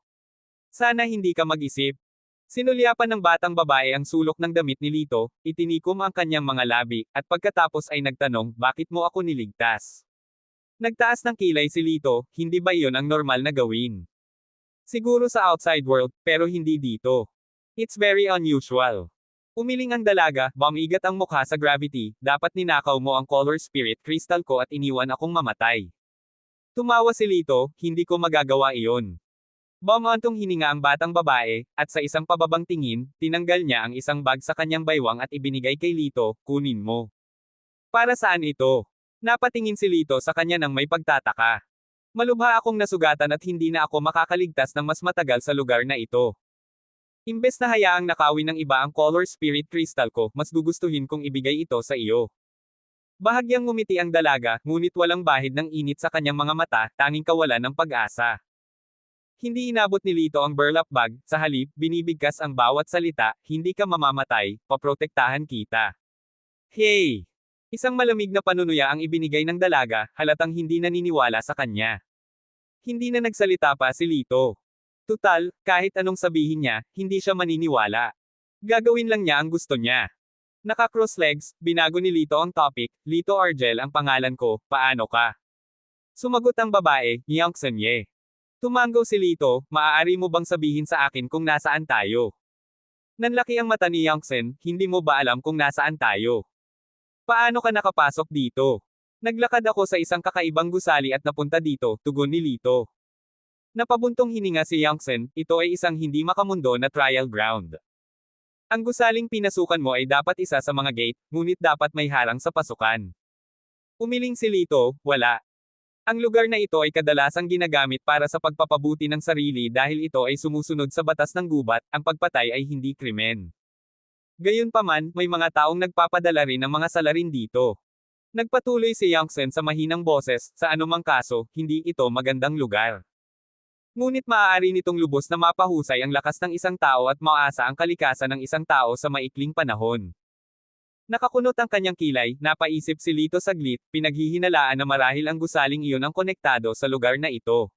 Sana hindi ka mag-isip." Sinulyapan ng batang babae ang sulok ng damit ni Lito, itinikom ang kanyang mga labi, at pagkatapos ay nagtanong, "Bakit mo ako niligtas?" Nagtaas ng kilay si Lito, "Hindi ba iyon ang normal na gawin? Siguro sa outside world, pero hindi dito. It's very unusual." Umiling ang dalaga, "Bumigat ang mukha sa gravity, dapat ninakaw mo ang color spirit crystal ko at iniwan akong mamatay." Tumawa si Lito, "Hindi ko magagawa iyon." Bumantong hininga ang batang babae, at sa isang pababang tingin, tinanggal niya ang isang bag sa kanyang baywang at ibinigay kay Lito, "Kunin mo." "Para saan ito?" Napatingin si Lito sa kanya nang may pagtataka. "Malubha akong nasugatan at hindi na ako makakaligtas ng mas matagal sa lugar na ito. Imbes na hayaang nakawin ng iba ang color spirit crystal ko, mas gugustuhin kong ibigay ito sa iyo." Bahagyang ngumiti ang dalaga, ngunit walang bahid ng init sa kanyang mga mata, tanging kawalan ng pag-asa. Hindi inabot ni Lito ang burlap bag, sa halip, binibigkas ang bawat salita, "Hindi ka mamamatay, paprotektahan kita." "Hey!" Isang malamig na panunuya ang ibinigay ng dalaga, halatang hindi naniniwala sa kanya. Hindi na nagsalita pa si Lito. Tutal, kahit anong sabihin niya, hindi siya maniniwala. Gagawin lang niya ang gusto niya. Naka-cross legs, binago ni Lito ang topic, "Lito Argel ang pangalan ko, paano ka?" Sumagot ang babae, "Yongsen Ye." Tumanggaw si Lito, "Maaari mo bang sabihin sa akin kung nasaan tayo?" Nanlaki ang mata ni Yongsen, "Hindi mo ba alam kung nasaan tayo? Paano ka nakapasok dito?" "Naglakad ako sa isang kakaibang gusali at napunta dito," tugon ni Lito. Napabuntong hininga si Yongsen, "Ito ay isang hindi makamundo na trial ground. Ang gusaling pinasukan mo ay dapat isa sa mga gate, ngunit dapat may harang sa pasukan." Umiling si Lito, "Wala. Ang lugar na ito ay kadalasang ginagamit para sa pagpapabuti ng sarili dahil ito ay sumusunod sa batas ng gubat, ang pagpatay ay hindi krimen. Gayunpaman, may mga taong nagpapadala rin ng mga salarin dito." Nagpatuloy si Yongsen sa mahinang boses, "Sa anumang kaso, hindi ito magandang lugar. Ngunit maaari nitong lubos na mapahusay ang lakas ng isang tao at maasa ang kalikasan ng isang tao sa maikling panahon." Nakakunot ang kanyang kilay, napaisip si Lito saglit, pinaghihinalaan na marahil ang gusaling iyon ang konektado sa lugar na ito.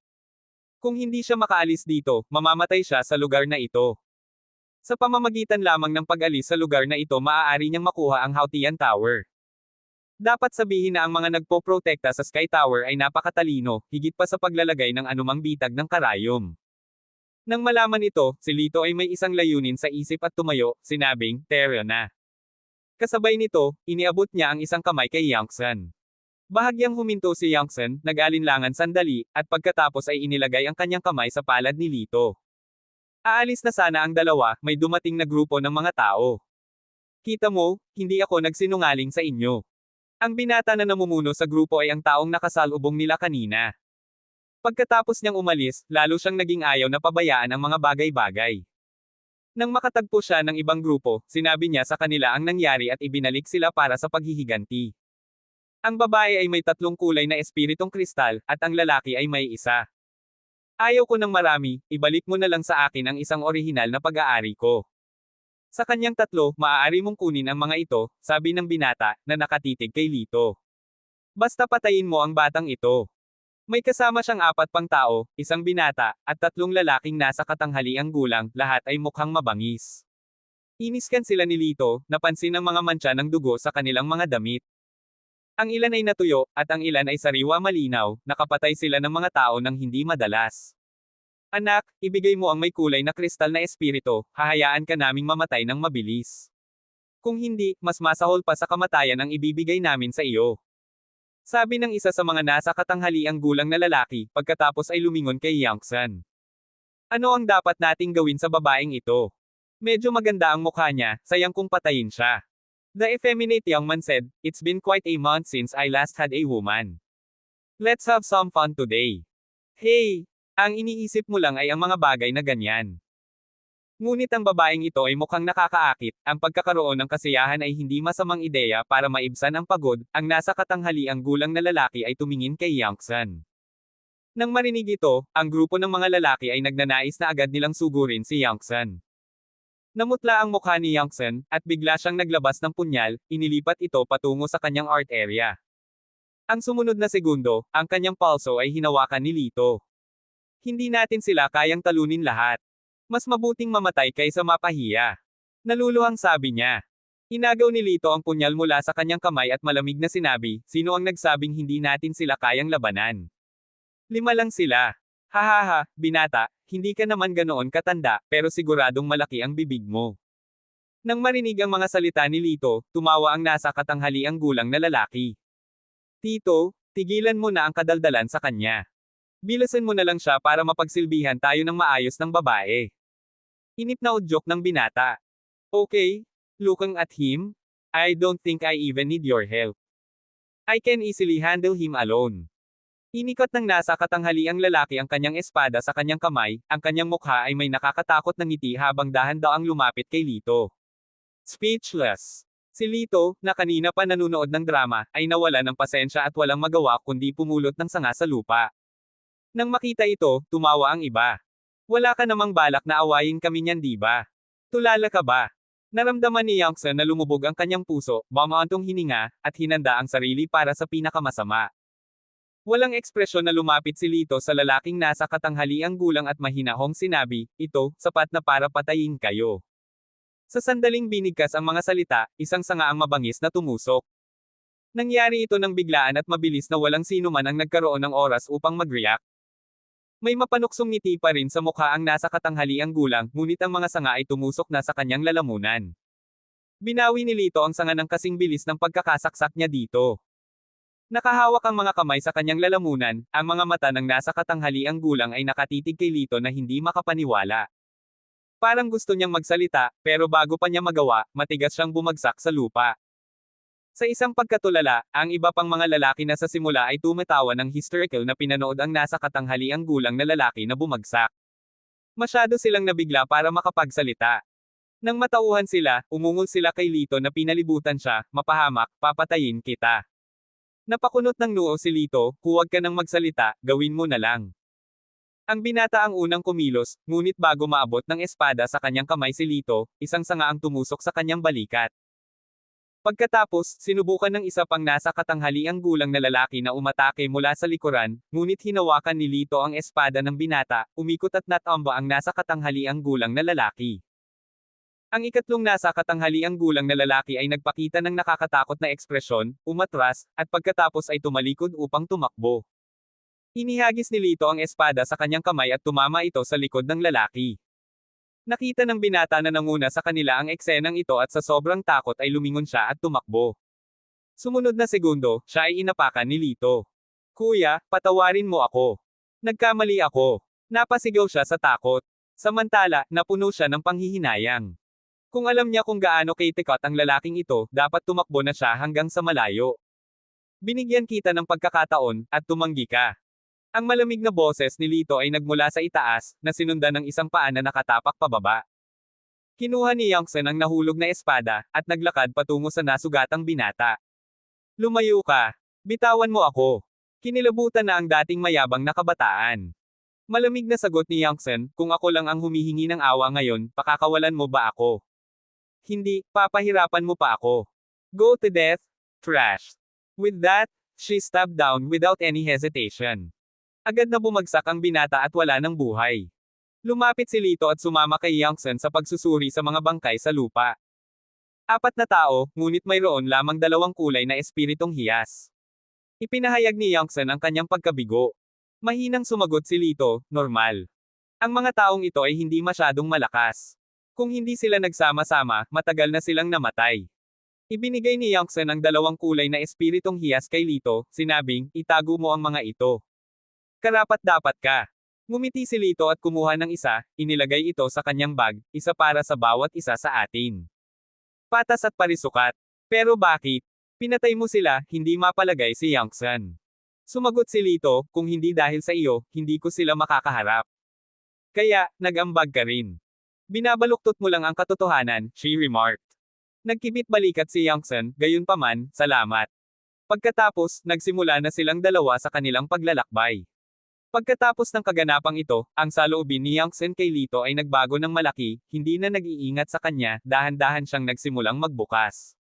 Kung hindi siya makaalis dito, mamamatay siya sa lugar na ito. Sa pamamagitan lamang ng pag-alis sa lugar na ito maaari niyang makuha ang Hautian Tower. Dapat sabihin na ang mga nagpoprotekta sa Sky Tower ay napakatalino, higit pa sa paglalagay ng anumang bitag ng karayom. Nang malaman ito, si Lito ay may isang layunin sa isip at tumayo, sinabing, "Tara na." Kasabay nito, iniabot niya ang isang kamay kay Yongsen. Bahagyang huminto si Yongsen, nag-alinlangan sandali, at pagkatapos ay inilagay ang kanyang kamay sa palad ni Lito. Aalis na sana ang dalawa, may dumating na grupo ng mga tao. "Kita mo, hindi ako nagsinungaling sa inyo." Ang binata na namumuno sa grupo ay ang taong nakasalubong nila kanina. Pagkatapos niyang umalis, lalo siyang naging ayaw na pabayaan ang mga bagay-bagay. Nang makatagpo siya ng ibang grupo, sinabi niya sa kanila ang nangyari at ibinalik sila para sa paghihiganti. Ang babae ay may 3 kulay na espiritong kristal, at ang lalaki ay may isa. Ayaw ko ng marami, ibalik mo na lang sa akin ang isang orihinal na pag-aari ko. Sa kanyang tatlo, maaari mong kunin ang mga ito, sabi ng binata, na nakatitig kay Lito. Basta patayin mo ang batang ito. May kasama siyang apat pang tao, isang binata, at tatlong lalaking nasa katanghaliang gulang, lahat ay mukhang mabangis. Iniskan sila ni Lito, napansin ang mga mantsa ng dugo sa kanilang mga damit. Ang ilan ay natuyo, at ang ilan ay sariwa malinaw, nakapatay sila ng mga tao ng hindi madalas. Anak, ibigay mo ang may kulay na kristal na espiritu, hahayaan ka naming mamatay ng mabilis. Kung hindi, mas masahol pa sa kamatayan ang ibibigay namin sa iyo. Sabi ng isa sa mga nasa katanghaliang gulang na lalaki, pagkatapos ay lumingon kay Yangsan. Ano ang dapat nating gawin sa babaeng ito? Medyo maganda ang mukha niya, sayang kung patayin siya. The effeminate young man said, "It's been quite a month since I last had a woman. Let's have some fun today." Hey! Ang iniisip mo lang ay ang mga bagay na ganyan. Ngunit ang babaeng ito ay mukhang nakakaakit, ang pagkakaroon ng kasiyahan ay hindi masamang ideya para maibsan ang pagod, ang nasa katanghaliang gulang na lalaki ay tumingin kay Yangsan. Nang marinig ito, ang grupo ng mga lalaki ay nagnanais na agad nilang sugurin si Yangsan. Namutla ang mukha ni Yangsan, at bigla siyang naglabas ng punyal, inilipat ito patungo sa kanyang art area. Ang sumunod na segundo, ang kanyang palso ay hinawakan ni Lito. Hindi natin sila kayang talunin lahat. Mas mabuting mamatay kaysa mapahiya. Naluluhang sabi niya. Inagaw ni Lito ang punyal mula sa kanyang kamay at malamig na sinabi, sino ang nagsabing hindi natin sila kayang labanan? 5 lang sila. Hahaha, binata, hindi ka naman ganoon katanda, pero siguradong malaki ang bibig mo. Nang marinig ang mga salita ni Lito, tumawa ang nasa katanghaliang gulang na lalaki. Tito, tigilan mo na ang kadaldalan sa kanya. Bilasan mo na lang siya para mapagsilbihan tayo ng maayos ng babae. Inip na udyok ng binata. Okay, looking at him, I don't think I even need your help. I can easily handle him alone. Inikot ng nasa katanghaliang lalaki ang kanyang espada sa kanyang kamay, ang kanyang mukha ay may nakakatakot na ngiti habang dahan-daang lumapit kay Lito. Speechless. Si Lito, na kanina pa nanunood ng drama, ay nawala ng pasensya at walang magawa kundi pumulot ng sanga sa lupa. Nang makita ito, tumawa ang iba. Wala ka namang balak na awayin kami niyan di ba? Tulala ka ba? Naramdaman ni Yangsan na lumubog ang kanyang puso, bumantong hininga, at hinanda ang sarili para sa pinakamasama. Walang ekspresyon na lumapit si Lito sa lalaking nasa katanghaliang gulang at mahinahong sinabi, ito, sapat na para patayin kayo. Sa sandaling binigkas ang mga salita, isang sanga ang mabangis na tumusok. Nangyari ito ng biglaan at mabilis na walang sino man ang nagkaroon ng oras upang mag-react. May mapanuksong ngiti pa rin sa mukha ang nasa katanghaliang gulang, ngunit ang mga sanga ay tumusok na sa kanyang lalamunan. Binawi ni Lito ang sanga ng kasing bilis ng pagkakasaksak niya dito. Nakahawak ang mga kamay sa kanyang lalamunan, ang mga mata ng nasa katanghaliang gulang ay nakatitig kay Lito na hindi makapaniwala. Parang gusto niyang magsalita, pero bago pa niya magawa, matigas siyang bumagsak sa lupa. Sa isang pagkatulala, ang iba pang mga lalaki na sa simula ay tumatawa ng hysterical na pinanood ang nasa katanghaliang gulang na lalaki na bumagsak. Masyado silang nabigla para makapagsalita. Nang matauhan sila, umungol sila kay Lito na pinalibutan siya, mapahamak, papatayin kita. Napakunot ng noo si Lito, huwag ka nang magsalita, gawin mo na lang. Ang binata ang unang kumilos, ngunit bago maabot ng espada sa kanyang kamay si Lito, isang sanga ang tumusok sa kanyang balikat. Pagkatapos, sinubukan ng isa pang nasa katanghaliang gulang na lalaki na umatake mula sa likuran, ngunit hinawakan ni Lito ang espada ng binata, umikot at natamba ang nasa katanghaliang gulang na lalaki. Ang ikatlong nasa katanghaliang gulang na lalaki ay nagpakita ng nakakatakot na ekspresyon, umatras, at pagkatapos ay tumalikod upang tumakbo. Inihagis ni Lito ang espada sa kanyang kamay at tumama ito sa likod ng lalaki. Nakita ng binata na nanguna sa kanila ang eksenang ito at sa sobrang takot ay lumingon siya at tumakbo. Sumunod na segundo, siya ay inapakan ni Lito. Kuya, patawarin mo ako. Nagkamali ako. Napasigaw siya sa takot. Samantala, napuno siya ng panghihinayang. Kung alam niya kung gaano kaitikot ang lalaking ito, dapat tumakbo na siya hanggang sa malayo. Binigyan kita ng pagkakataon, at tumanggi ka. Ang malamig na boses ni Lito ay nagmula sa itaas, na sinundan ng isang paa na nakatapak pababa. Kinuha ni Yangsan ang nahulog na espada, at naglakad patungo sa nasugatang binata. Lumayo ka. Bitawan mo ako. Kinilabutan na ang dating mayabang na kabataan. Malamig na sagot ni Youngsun, kung ako lang ang humihingi ng awa ngayon, pakakawalan mo ba ako? Hindi, papahirapan mo pa ako. Go to death, trash. With that, she stabbed down without any hesitation. Agad na bumagsak ang binata at wala ng buhay. Lumapit si Lito at sumama kay Youngsun sa pagsusuri sa mga bangkay sa lupa. 4 na tao, ngunit mayroon lamang 2 kulay na espiritong hiyas. Ipinahayag ni Youngsun ang kanyang pagkabigo. Mahinang sumagot si Lito, normal. Ang mga taong ito ay hindi masyadong malakas. Kung hindi sila nagsama-sama, matagal na silang namatay. Ibinigay ni Youngsun ang 2 kulay na espiritong hiyas kay Lito, sinabing, itago mo ang mga ito. Karapat-dapat ka. Ngumiti si Lito at kumuha ng isa, inilagay ito sa kanyang bag, isa para sa bawat isa sa atin. Patas at parisukat. Pero bakit? Pinatay mo sila, hindi mapalagay si Youngsun. Sumagot si Lito, kung hindi dahil sa iyo, hindi ko sila makakaharap. Kaya, nag-ambag ka rin. Binabaluktot mo lang ang katotohanan, she remarked. Nagkibit balikat si Youngsun, gayunpaman, salamat. Pagkatapos, nagsimula na silang dalawa sa kanilang paglalakbay. Pagkatapos ng kaganapang ito, ang saloobin ni Youngsun kay Lito ay nagbago ng malaki, hindi na nag-iingat sa kanya, dahan-dahan siyang nagsimulang magbukas.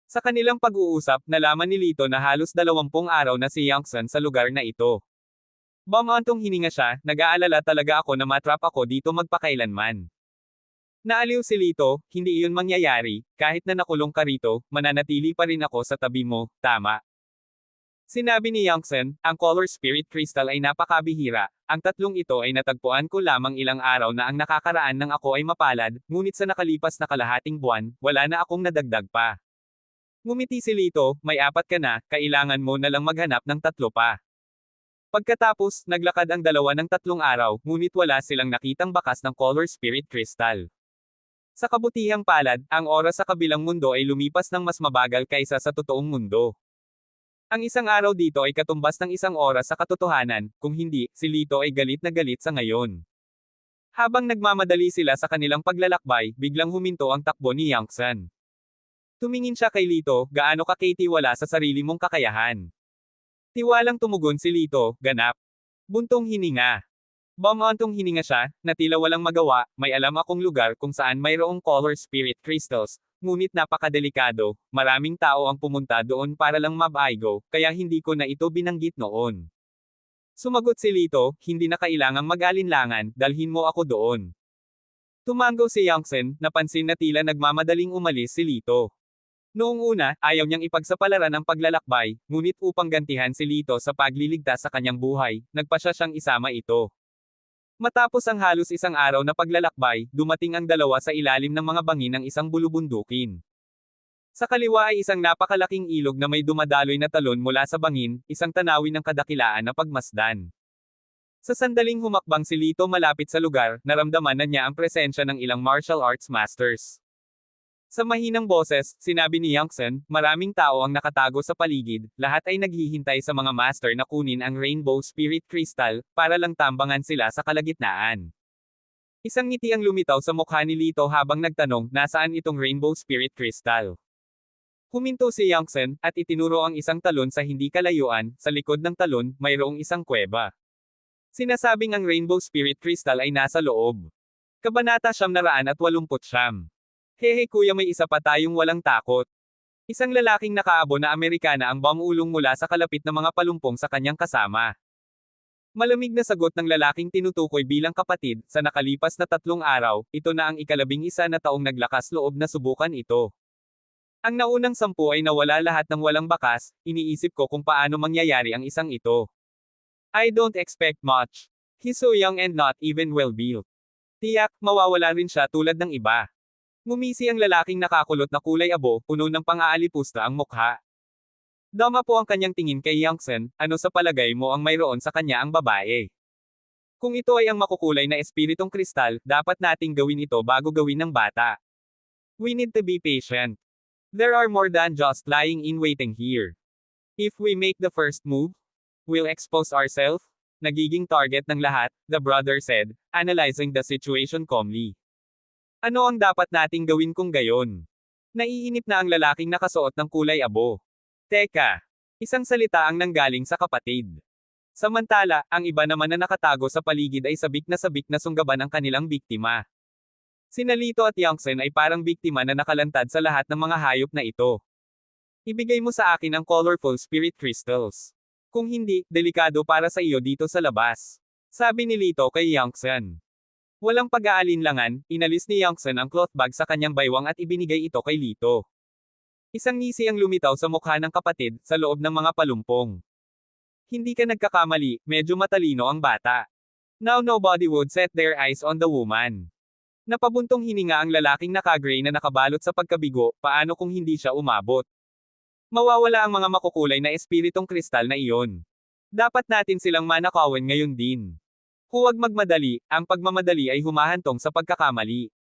Sa kanilang pag-uusap, nalaman ni Lito na halos 20 araw na si Youngsun sa lugar na ito. Bumantong hininga siya, nag-aalala talaga ako na matrap ako dito magpakailanman. Naaliw si Lito, hindi iyon mangyayari, kahit na nakulong ka rito, mananatili pa rin ako sa tabi mo, tama. Sinabi ni Youngsun, ang color spirit crystal ay napakabihira, ang 3 ito ay natagpuan ko lamang ilang araw na ang nakakaraan ng ako ay mapalad, ngunit sa nakalipas na kalahating buwan, wala na akong nadagdag pa. Ngumiti si Lito, may 4 ka na, kailangan mo na lang maghanap ng 3 pa. Pagkatapos, naglakad ang dalawa ng 3 araw, ngunit wala silang nakitang bakas ng color spirit crystal. Sa kabutihang palad, ang oras sa kabilang mundo ay lumipas ng mas mabagal kaysa sa totoong mundo. Ang isang araw dito ay katumbas ng 1 oras sa katotohanan, kung hindi, si Lito ay galit na galit sa ngayon. Habang nagmamadali sila sa kanilang paglalakbay, biglang huminto ang takbo ni Youngsun. Tumingin siya kay Lito, gaano ka tiwala sa sarili mong kakayahan. Tiwalang tumugon si Lito, ganap. Buntong hininga. Bumantong hininga siya, na tila walang magawa, may alam akong lugar kung saan mayroong color spirit crystals, ngunit napakadelikado, maraming tao ang pumunta doon para lang mabaigo, kaya hindi ko na ito binanggit noon. Sumagot si Lito, hindi na kailangang mag-alinlangan, dalhin mo ako doon. Tumango si Youngsun, napansin na tila nagmamadaling umalis si Lito. Noong una, ayaw niyang ipagsapalaran ang paglalakbay, ngunit upang gantihan si Lito sa pagliligtas sa kanyang buhay, nagpasya siyang isama ito. Matapos ang halos 1 araw na paglalakbay, dumating ang dalawa sa ilalim ng mga bangin ng isang bulubundukin. Sa kaliwa ay isang napakalaking ilog na may dumadaloy na talon mula sa bangin, isang tanawin ng kadakilaan na pagmasdan. Sa sandaling humakbang si Lito malapit sa lugar, naramdaman na niya ang presensya ng ilang martial arts masters. Sa mahinang boses, sinabi ni Youngsun, maraming tao ang nakatago sa paligid, lahat ay naghihintay sa mga master na kunin ang Rainbow Spirit Crystal, para lang tambangan sila sa kalagitnaan. Isang ngiti ang lumitaw sa mukha ni Lito habang nagtanong, nasaan itong Rainbow Spirit Crystal? Huminto si Youngsun, at itinuro ang isang talon sa hindi kalayuan, sa likod ng talon, mayroong isang kuweba. Sinasabing ang Rainbow Spirit Crystal ay nasa loob. Kabanata 989. Hehe kuya may isa pa tayong walang takot. Isang lalaking nakaabo na Amerikana ang bumulong mula sa kalapit na mga palumpong sa kanyang kasama. Malamig na sagot ng lalaking tinutukoy bilang kapatid, sa nakalipas na 3 araw, ito na ang ika-11 na taong naglakas loob na subukan ito. Ang naunang 10 ay nawala lahat ng walang bakas, iniisip ko kung paano mangyayari ang isang ito. I don't expect much. He's so young and not even well-built. Tiyak, mawawala rin siya tulad ng iba. Ngumisi ang lalaking nakakulot na kulay abo, puno ng pang-aalipusta ang mukha. Dama po ang kanyang tingin kay Youngsun, ano sa palagay mo ang mayroon sa kanya ang babae? Kung ito ay ang makukulay na espiritong kristal, dapat nating gawin ito bago gawin ng bata. We need to be patient. There are more than just lying in waiting here. If we make the first move, we'll expose ourselves. Nagiging target ng lahat, the brother said, analyzing the situation calmly. Ano ang dapat nating gawin kung gayon? Naiinip na ang lalaking nakasuot ng kulay abo. Teka, isang salita ang nanggaling sa kapatid. Samantala, ang iba naman na nakatago sa paligid ay sabik na sunggaban ang kanilang biktima. Sina Lito at Yangtze ay parang biktima na nakalantad sa lahat ng mga hayop na ito. Ibigay mo sa akin ang colorful spirit crystals. Kung hindi, delikado para sa iyo dito sa labas. Sabi ni Lito kay Yangtze. Walang pag-aalinlangan, inalis ni Yangtze ang cloth bag sa kanyang baywang at ibinigay ito kay Lito. Isang ngisi ang lumitaw sa mukha ng kapatid, sa loob ng mga palumpong. Hindi ka nagkakamali, medyo matalino ang bata. Now nobody would set their eyes on the woman. Napabuntong hininga ang lalaking naka-gray na nakabalot sa pagkabigo, paano kung hindi siya umabot? Mawawala ang mga makukulay na espiritong kristal na iyon. Dapat natin silang manakawan ngayon din. Huwag magmadali, ang pagmamadali ay humahantong sa pagkakamali.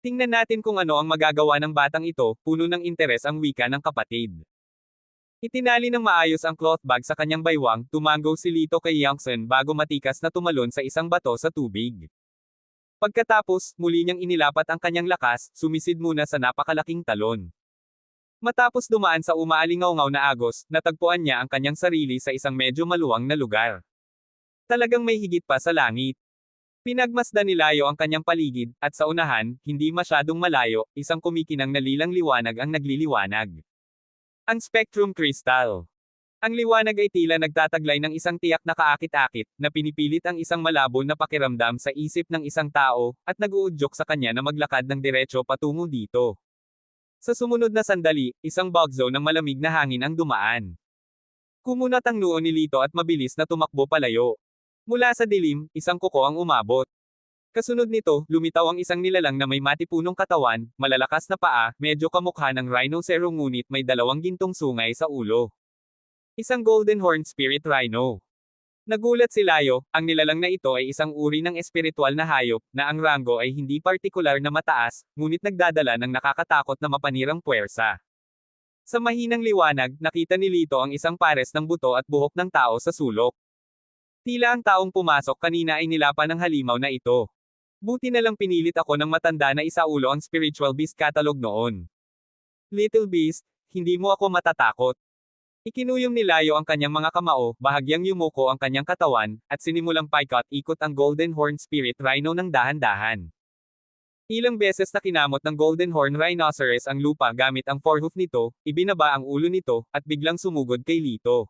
Tingnan natin kung ano ang magagawa ng batang ito, puno ng interes ang wika ng kapatid. Itinali ng maayos ang cloth bag sa kanyang baywang, tumango si Lito kay Yangtze bago matikas na tumalon sa isang bato sa tubig. Pagkatapos, muli niyang inilapat ang kanyang lakas, sumisid muna sa napakalaking talon. Matapos dumaan sa umaalingaw-ngaw na agos, natagpuan niya ang kanyang sarili sa isang medyo maluwang na lugar. Talagang may higit pa sa langit. Pinagmasdan ni Layo ang kanyang paligid, at sa unahan, hindi masyadong malayo, isang kumikinang na lilang liwanag ang nagliliwanag. Ang Spectrum Crystal. Ang liwanag ay tila nagtataglay ng isang tiyak na kaakit-akit, na pinipilit ang isang malabo na pakiramdam sa isip ng isang tao, at nag-uudyok sa kanya na maglakad ng diretso patungo dito. Sa sumunod na sandali, isang bugzo ng malamig na hangin ang dumaan. Kumunat ang noo ni Lito at mabilis na tumakbo palayo. Mula sa dilim, isang kuko ang umabot. Kasunod nito, lumitaw ang isang nilalang na may matipunong katawan, malalakas na paa, medyo kamukha ng rhinoceros ngunit may dalawang gintong sungay sa ulo. Isang golden horned spirit rhino. Nagulat si Layo, ang nilalang na ito ay isang uri ng espiritual na hayop, na ang ranggo ay hindi partikular na mataas, ngunit nagdadala ng nakakatakot na mapanirang puwersa. Sa mahinang liwanag, nakita ni Lito ang isang pares ng buto at buhok ng tao sa sulok. Tila ang taong pumasok kanina ay nilapan ng halimaw na ito. Buti na lang pinilit ako ng matanda na isaulo ang spiritual beast catalog noon. Little beast, hindi mo ako matatakot. Ikinuyom ni Layo ang kanyang mga kamao, bahagyang yumuko ang kanyang katawan, at sinimulang paikot-ikot ang Golden Horn Spirit Rhino ng dahan-dahan. Ilang beses na kinamot ng Golden Horn Rhinoceros ang lupa gamit ang forehoof nito, ibinaba ang ulo nito, at biglang sumugod kay Lito.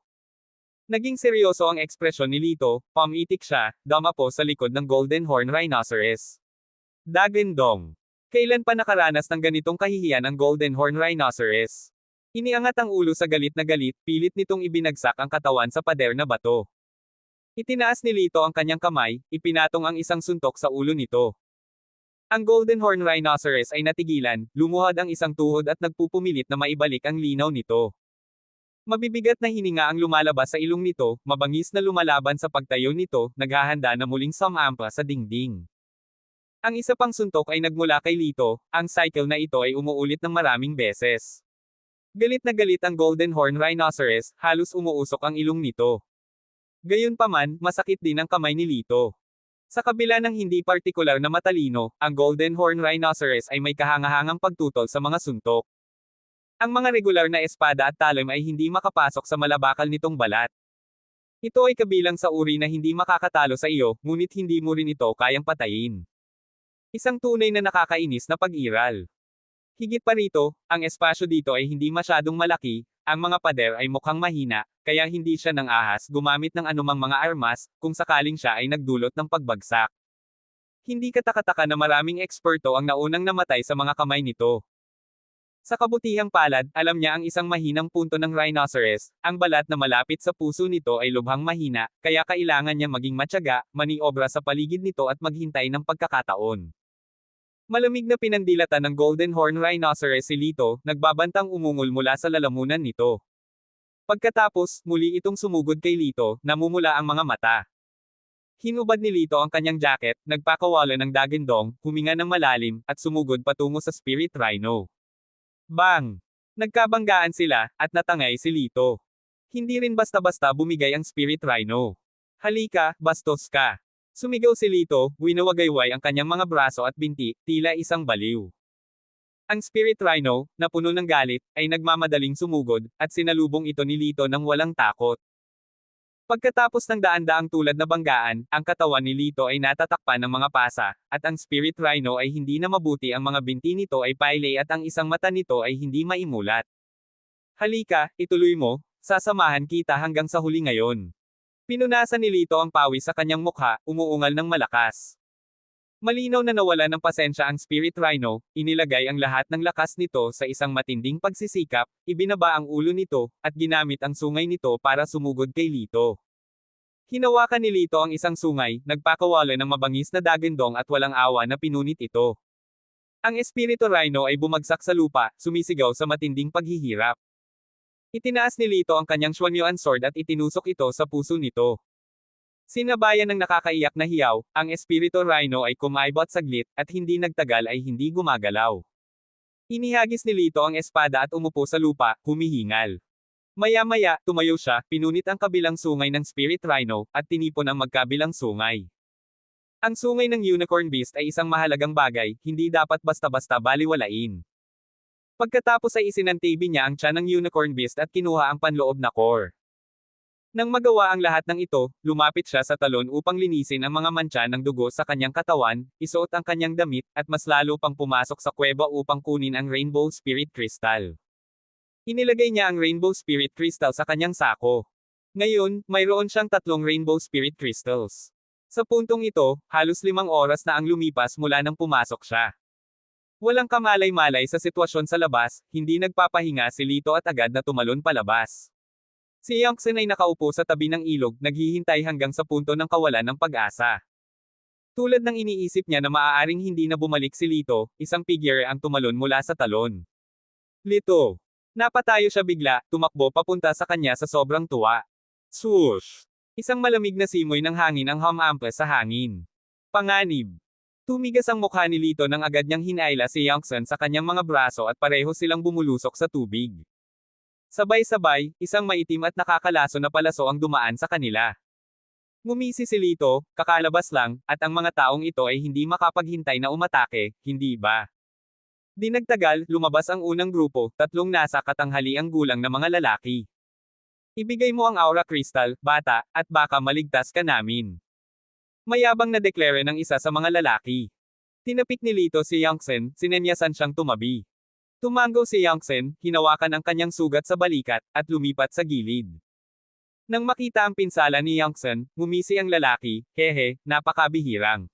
Naging seryoso ang ekspresyon ni Lito, pumitik siya, dumapo sa likod ng Golden Horn Rhinoceros. Dagandong. Kailan pa nakaranas ng ganitong kahihiyan ang Golden Horn Rhinoceros? Iniangat ang ulo sa galit na galit, pilit nitong ibinagsak ang katawan sa pader na bato. Itinaas ni Lito ang kanyang kamay, ipinatong ang isang suntok sa ulo nito. Ang Golden Horn Rhinoceros ay natigilan, lumuhad ang isang tuhod at nagpupumilit na maibalik ang linaw nito. Mabibigat na hininga ang lumalabas sa ilong nito, mabangis na lumalaban sa pagtayo nito, naghahanda na muling sumampa sa dingding. Ang isa pang suntok ay nagmula kay Lito, ang cycle na ito ay umuulit ng maraming beses. Galit na galit ang Golden Horn Rhinoceros, halos umuusok ang ilong nito. Gayunpaman, masakit din ang kamay ni Lito. Sa kabila ng hindi partikular na matalino, ang Golden Horn Rhinoceros ay may kahangahangang pagtutol sa mga suntok. Ang mga regular na espada at talim ay hindi makapasok sa malabakal nitong balat. Ito ay kabilang sa uri na hindi makakatalo sa iyo, ngunit hindi mo rin ito kayang patayin. Isang tunay na nakakainis na pag-iral. Higit pa rito, ang espasyo dito ay hindi masyadong malaki, ang mga pader ay mukhang mahina, kaya hindi siya nang ahas gumamit ng anumang mga armas, kung sakaling siya ay nagdulot ng pagbagsak. Hindi katakataka na maraming eksperto ang naunang namatay sa mga kamay nito. Sa kabutihang palad, alam niya ang isang mahinang punto ng rhinoceros, ang balat na malapit sa puso nito ay lubhang mahina, kaya kailangan niya maging matyaga, maniobra sa paligid nito at maghintay ng pagkakataon. Malamig na pinandilatan ng Golden Horn Rhinoceros si Lito, nagbabantang umungol mula sa lalamunan nito. Pagkatapos, muli itong sumugod kay Lito, namumula ang mga mata. Hinubad ni Lito ang kanyang jacket, nagpakawala ng dagandong, huminga ng malalim, at sumugod patungo sa Spirit Rhino. Bang! Nagkabanggaan sila, at natangay si Lito. Hindi rin basta-basta bumigay ang Spirit Rhino. Halika, bastos ka! Sumigaw si Lito, winawagayway ang kanyang mga braso at binti, tila isang baliw. Ang Spirit Rhino, na puno ng galit, ay nagmamadaling sumugod, at sinalubong ito ni Lito ng walang takot. Pagkatapos ng daan-daang tulad na banggaan, ang katawan ni Lito ay natatakpan ng mga pasa, at ang Spirit Rhino ay hindi na mabuti, ang mga binti nito ay pailay at ang isang mata nito ay hindi maimulat. Halika, ituloy mo, sasamahan kita hanggang sa huli ngayon. Pinunasan ni Lito ang pawis sa kanyang mukha, umuungal ng malakas. Malinaw na nawalan ng pasensya ang Spirit Rhino, inilagay ang lahat ng lakas nito sa isang matinding pagsisikap, ibinaba ang ulo nito, at ginamit ang sungay nito para sumugod kay Lito. Hinawakan ni Lito ang isang sungay, nagpakawala ng mabangis na dagandong at walang awa na pinunit ito. Ang Espiritu Rhino ay bumagsak sa lupa, sumisigaw sa matinding paghihirap. Itinaas ni Lito ang kanyang Xuanyuan sword at itinusok ito sa puso nito. Sinabayan ng nakakaiyak na hiyaw, ang Espiritu Rhino ay kumaibot saglit, at hindi nagtagal ay hindi gumagalaw. Inihagis ni Lito ang espada at umupo sa lupa, humihingal. Maya-maya, tumayo siya, pinunit ang kabilang sungay ng Spirit Rhino, at tinipon ang magkabilang sungay. Ang sungay ng Unicorn Beast ay isang mahalagang bagay, hindi dapat basta-basta baliwalain. Pagkatapos ay isinantibi niya ang tiyan ng Unicorn Beast at kinuha ang panloob na core. Nang magawa ang lahat ng ito, lumapit siya sa talon upang linisin ang mga mantsa ng dugo sa kanyang katawan, isuot ang kanyang damit, at mas lalo pang pumasok sa kuweba upang kunin ang Rainbow Spirit Crystal. Inilagay niya ang Rainbow Spirit Crystal sa kanyang sako. Ngayon, mayroon siyang 3 Rainbow Spirit Crystals. Sa puntong ito, halos 5 oras na ang lumipas mula nang pumasok siya. Walang kamalay-malay sa sitwasyon sa labas, hindi nagpapahinga si Lito at agad na tumalon palabas. Si Yongsen ay nakaupo sa tabi ng ilog, naghihintay hanggang sa punto ng kawalan ng pag-asa. Tulad ng iniisip niya na maaaring hindi na bumalik si Lito, isang figure ang tumalon mula sa talon. Lito! Napatayo siya bigla, tumakbo papunta sa kanya sa sobrang tuwa. Swoosh! Isang malamig na simoy ng hangin ang humampas sa hangin. Panganib! Tumigas ang mukha ni Lito nang agad niyang hinayla si Yongsen sa kanyang mga braso at pareho silang bumulusok sa tubig. Sabay-sabay, isang maitim at nakakalaso na palaso ang dumaan sa kanila. Ngumisi si Lito, kakalabas lang, at ang mga taong ito ay hindi makapaghintay na umatake, hindi ba? Di nagtagal, lumabas ang unang grupo, 3 nasa katanghaliang gulang na mga lalaki. Ibigay mo ang Aura Crystal, bata, at baka maligtas ka namin. Mayabang na deklare ng isa sa mga lalaki. Tinapik ni Lito si Yongsen, sinenyasan siyang tumabi. Tumango si Yongsen, hinawakan ang kanyang sugat sa balikat, at lumipat sa gilid. Nang makita ang pinsala ni Yongsen, ngumisi ang lalaki, hehe, napakabihirang.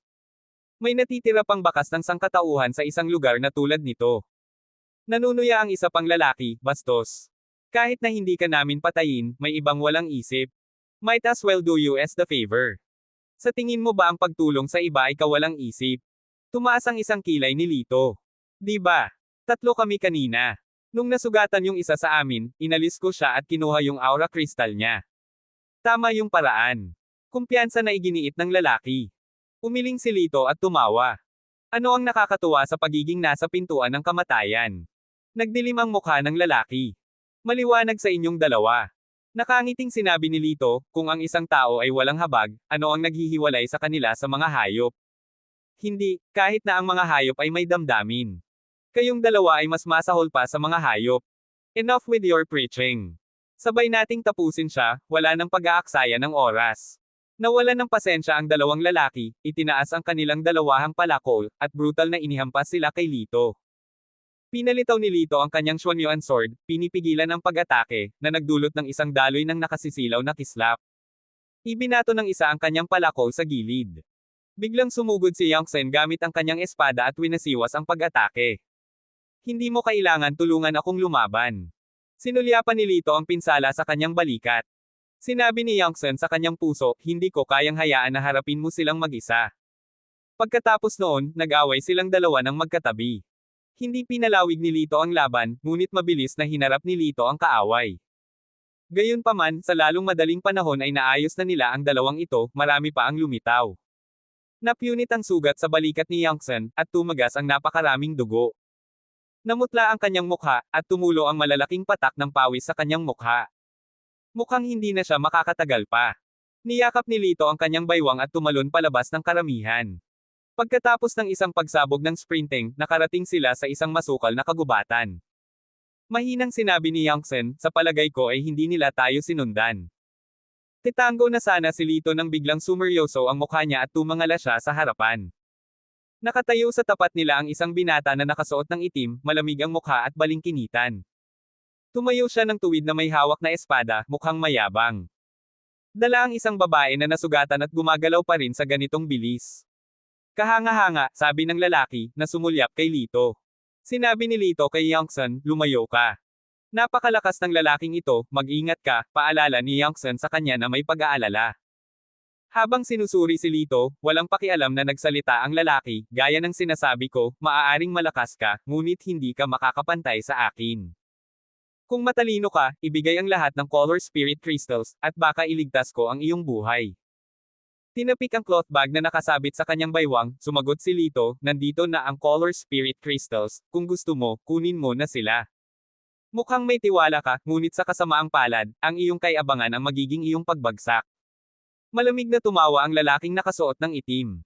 May natitira pang bakas ng sangkatauhan sa isang lugar na tulad nito. Nanunuya ang isa pang lalaki, bastos. Kahit na hindi ka namin patayin, may ibang walang isip. Might as well do you as the favor. Sa tingin mo ba ang pagtulong sa iba ay kawalang isip? Tumaas ang isang kilay ni Lito. Di ba? 3 kami kanina. Nung nasugatan yung isa sa amin, inalis ko siya at kinuha yung aura crystal niya. Tama yung paraan. Kumpiyansa na iginiit ng lalaki. Umiling si Lito at tumawa. Ano ang nakakatuwa sa pagiging nasa pintuan ng kamatayan? Nagdilim ang mukha ng lalaki. Maliwanag sa inyong dalawa. Nakangiting sinabi ni Lito, kung ang isang tao ay walang habag, ano ang naghihiwalay sa kanila sa mga hayop? Hindi, kahit na ang mga hayop ay may damdamin. Kayong dalawa ay mas masahol pa sa mga hayop. Enough with your preaching. Sabay nating tapusin siya, wala nang pag-aaksaya ng oras. Nawalan ng pasensya ang 2 lalaki, itinaas ang kanilang dalawahang palakol, at brutal na inihampas sila kay Lito. Pinalitaw ni Lito ang kanyang Xuanyuan sword, pinipigilan ang pag-atake, na nagdulot ng isang daloy ng nakasisilaw na kislap. Ibinato ng isa ang kanyang palakol sa gilid. Biglang sumugod si Yongsen gamit ang kanyang espada at winasiwas ang pag-atake. Hindi mo kailangan tulungan akong lumaban. Sinulyapan ni Lito ang pinsala sa kanyang balikat. Sinabi ni Yongsen sa kanyang puso, hindi ko kayang hayaan na harapin mo silang mag-isa. Pagkatapos noon, nag-away silang dalawa ng magkatabi. Hindi pinalawig ni Lito ang laban, ngunit mabilis na hinarap ni Lito ang kaaway. Gayunpaman, sa lalong madaling panahon ay naayos na nila ang dalawang ito, marami pa ang lumitaw. Napunit ang sugat sa balikat ni Yongsen, at tumagas ang napakaraming dugo. Namutla ang kanyang mukha, at tumulo ang malalaking patak ng pawis sa kanyang mukha. Mukhang hindi na siya makakatagal pa. Niyakap ni Lito ang kanyang baywang at tumalon palabas ng karamihan. Pagkatapos ng isang pagsabog ng sprinting, nakarating sila sa isang masukal na kagubatan. Mahinang sinabi ni Yongsen, sa palagay ko ay hindi nila tayo sinundan. Titango na sana si Lito nang biglang sumeryoso ang mukha niya at tumangala siya sa harapan. Nakatayo sa tapat nila ang isang binata na nakasuot ng itim, malamig ang mukha at balingkinitan. Tumayo siya ng tuwid na may hawak na espada, mukhang mayabang. Dala ang isang babae na nasugatan at gumagalaw pa rin sa ganitong bilis. Kahanga-hanga, sabi ng lalaki, na sumulyap kay Lito. Sinabi ni Lito kay Yangsun, lumayo ka. Napakalakas ng lalaking ito, mag-ingat ka, paalala ni Yangsun sa kanya na may pag-aalala. Habang sinusuri si Lito, walang pakialam na nagsalita ang lalaki, gaya ng sinasabi ko, maaaring malakas ka, ngunit hindi ka makakapantay sa akin. Kung matalino ka, ibigay ang lahat ng color spirit crystals, at baka iligtas ko ang iyong buhay. Tinapik ang cloth bag na nakasabit sa kanyang baywang, sumagot si Lito, nandito na ang color spirit crystals, kung gusto mo, kunin mo na sila. Mukhang may tiwala ka, ngunit sa kasamaang palad, ang iyong kay-abangan ang magiging iyong pagbagsak. Malamig na tumawa ang lalaking nakasuot ng itim.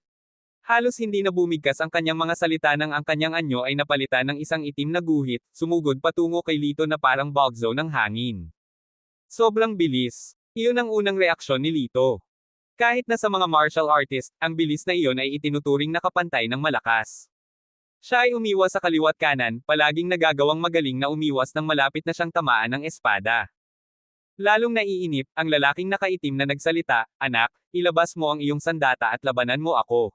Halos hindi na bumigkas ang kanyang mga salita nang ang kanyang anyo ay napalitan ng isang itim na guhit, sumugod patungo kay Lito na parang bagzo ng hangin. Sobrang bilis. Iyon ang unang reaksyon ni Lito. Kahit na sa mga martial artist, ang bilis na iyon ay itinuturing na kapantay ng malakas. Siya ay umiwas sa kaliwat kanan, palaging nagagawang magaling na umiwas nang malapit na siyang tamaan ng espada. Lalong naiinip, ang lalaking nakaitim na nagsalita, anak, ilabas mo ang iyong sandata at labanan mo ako.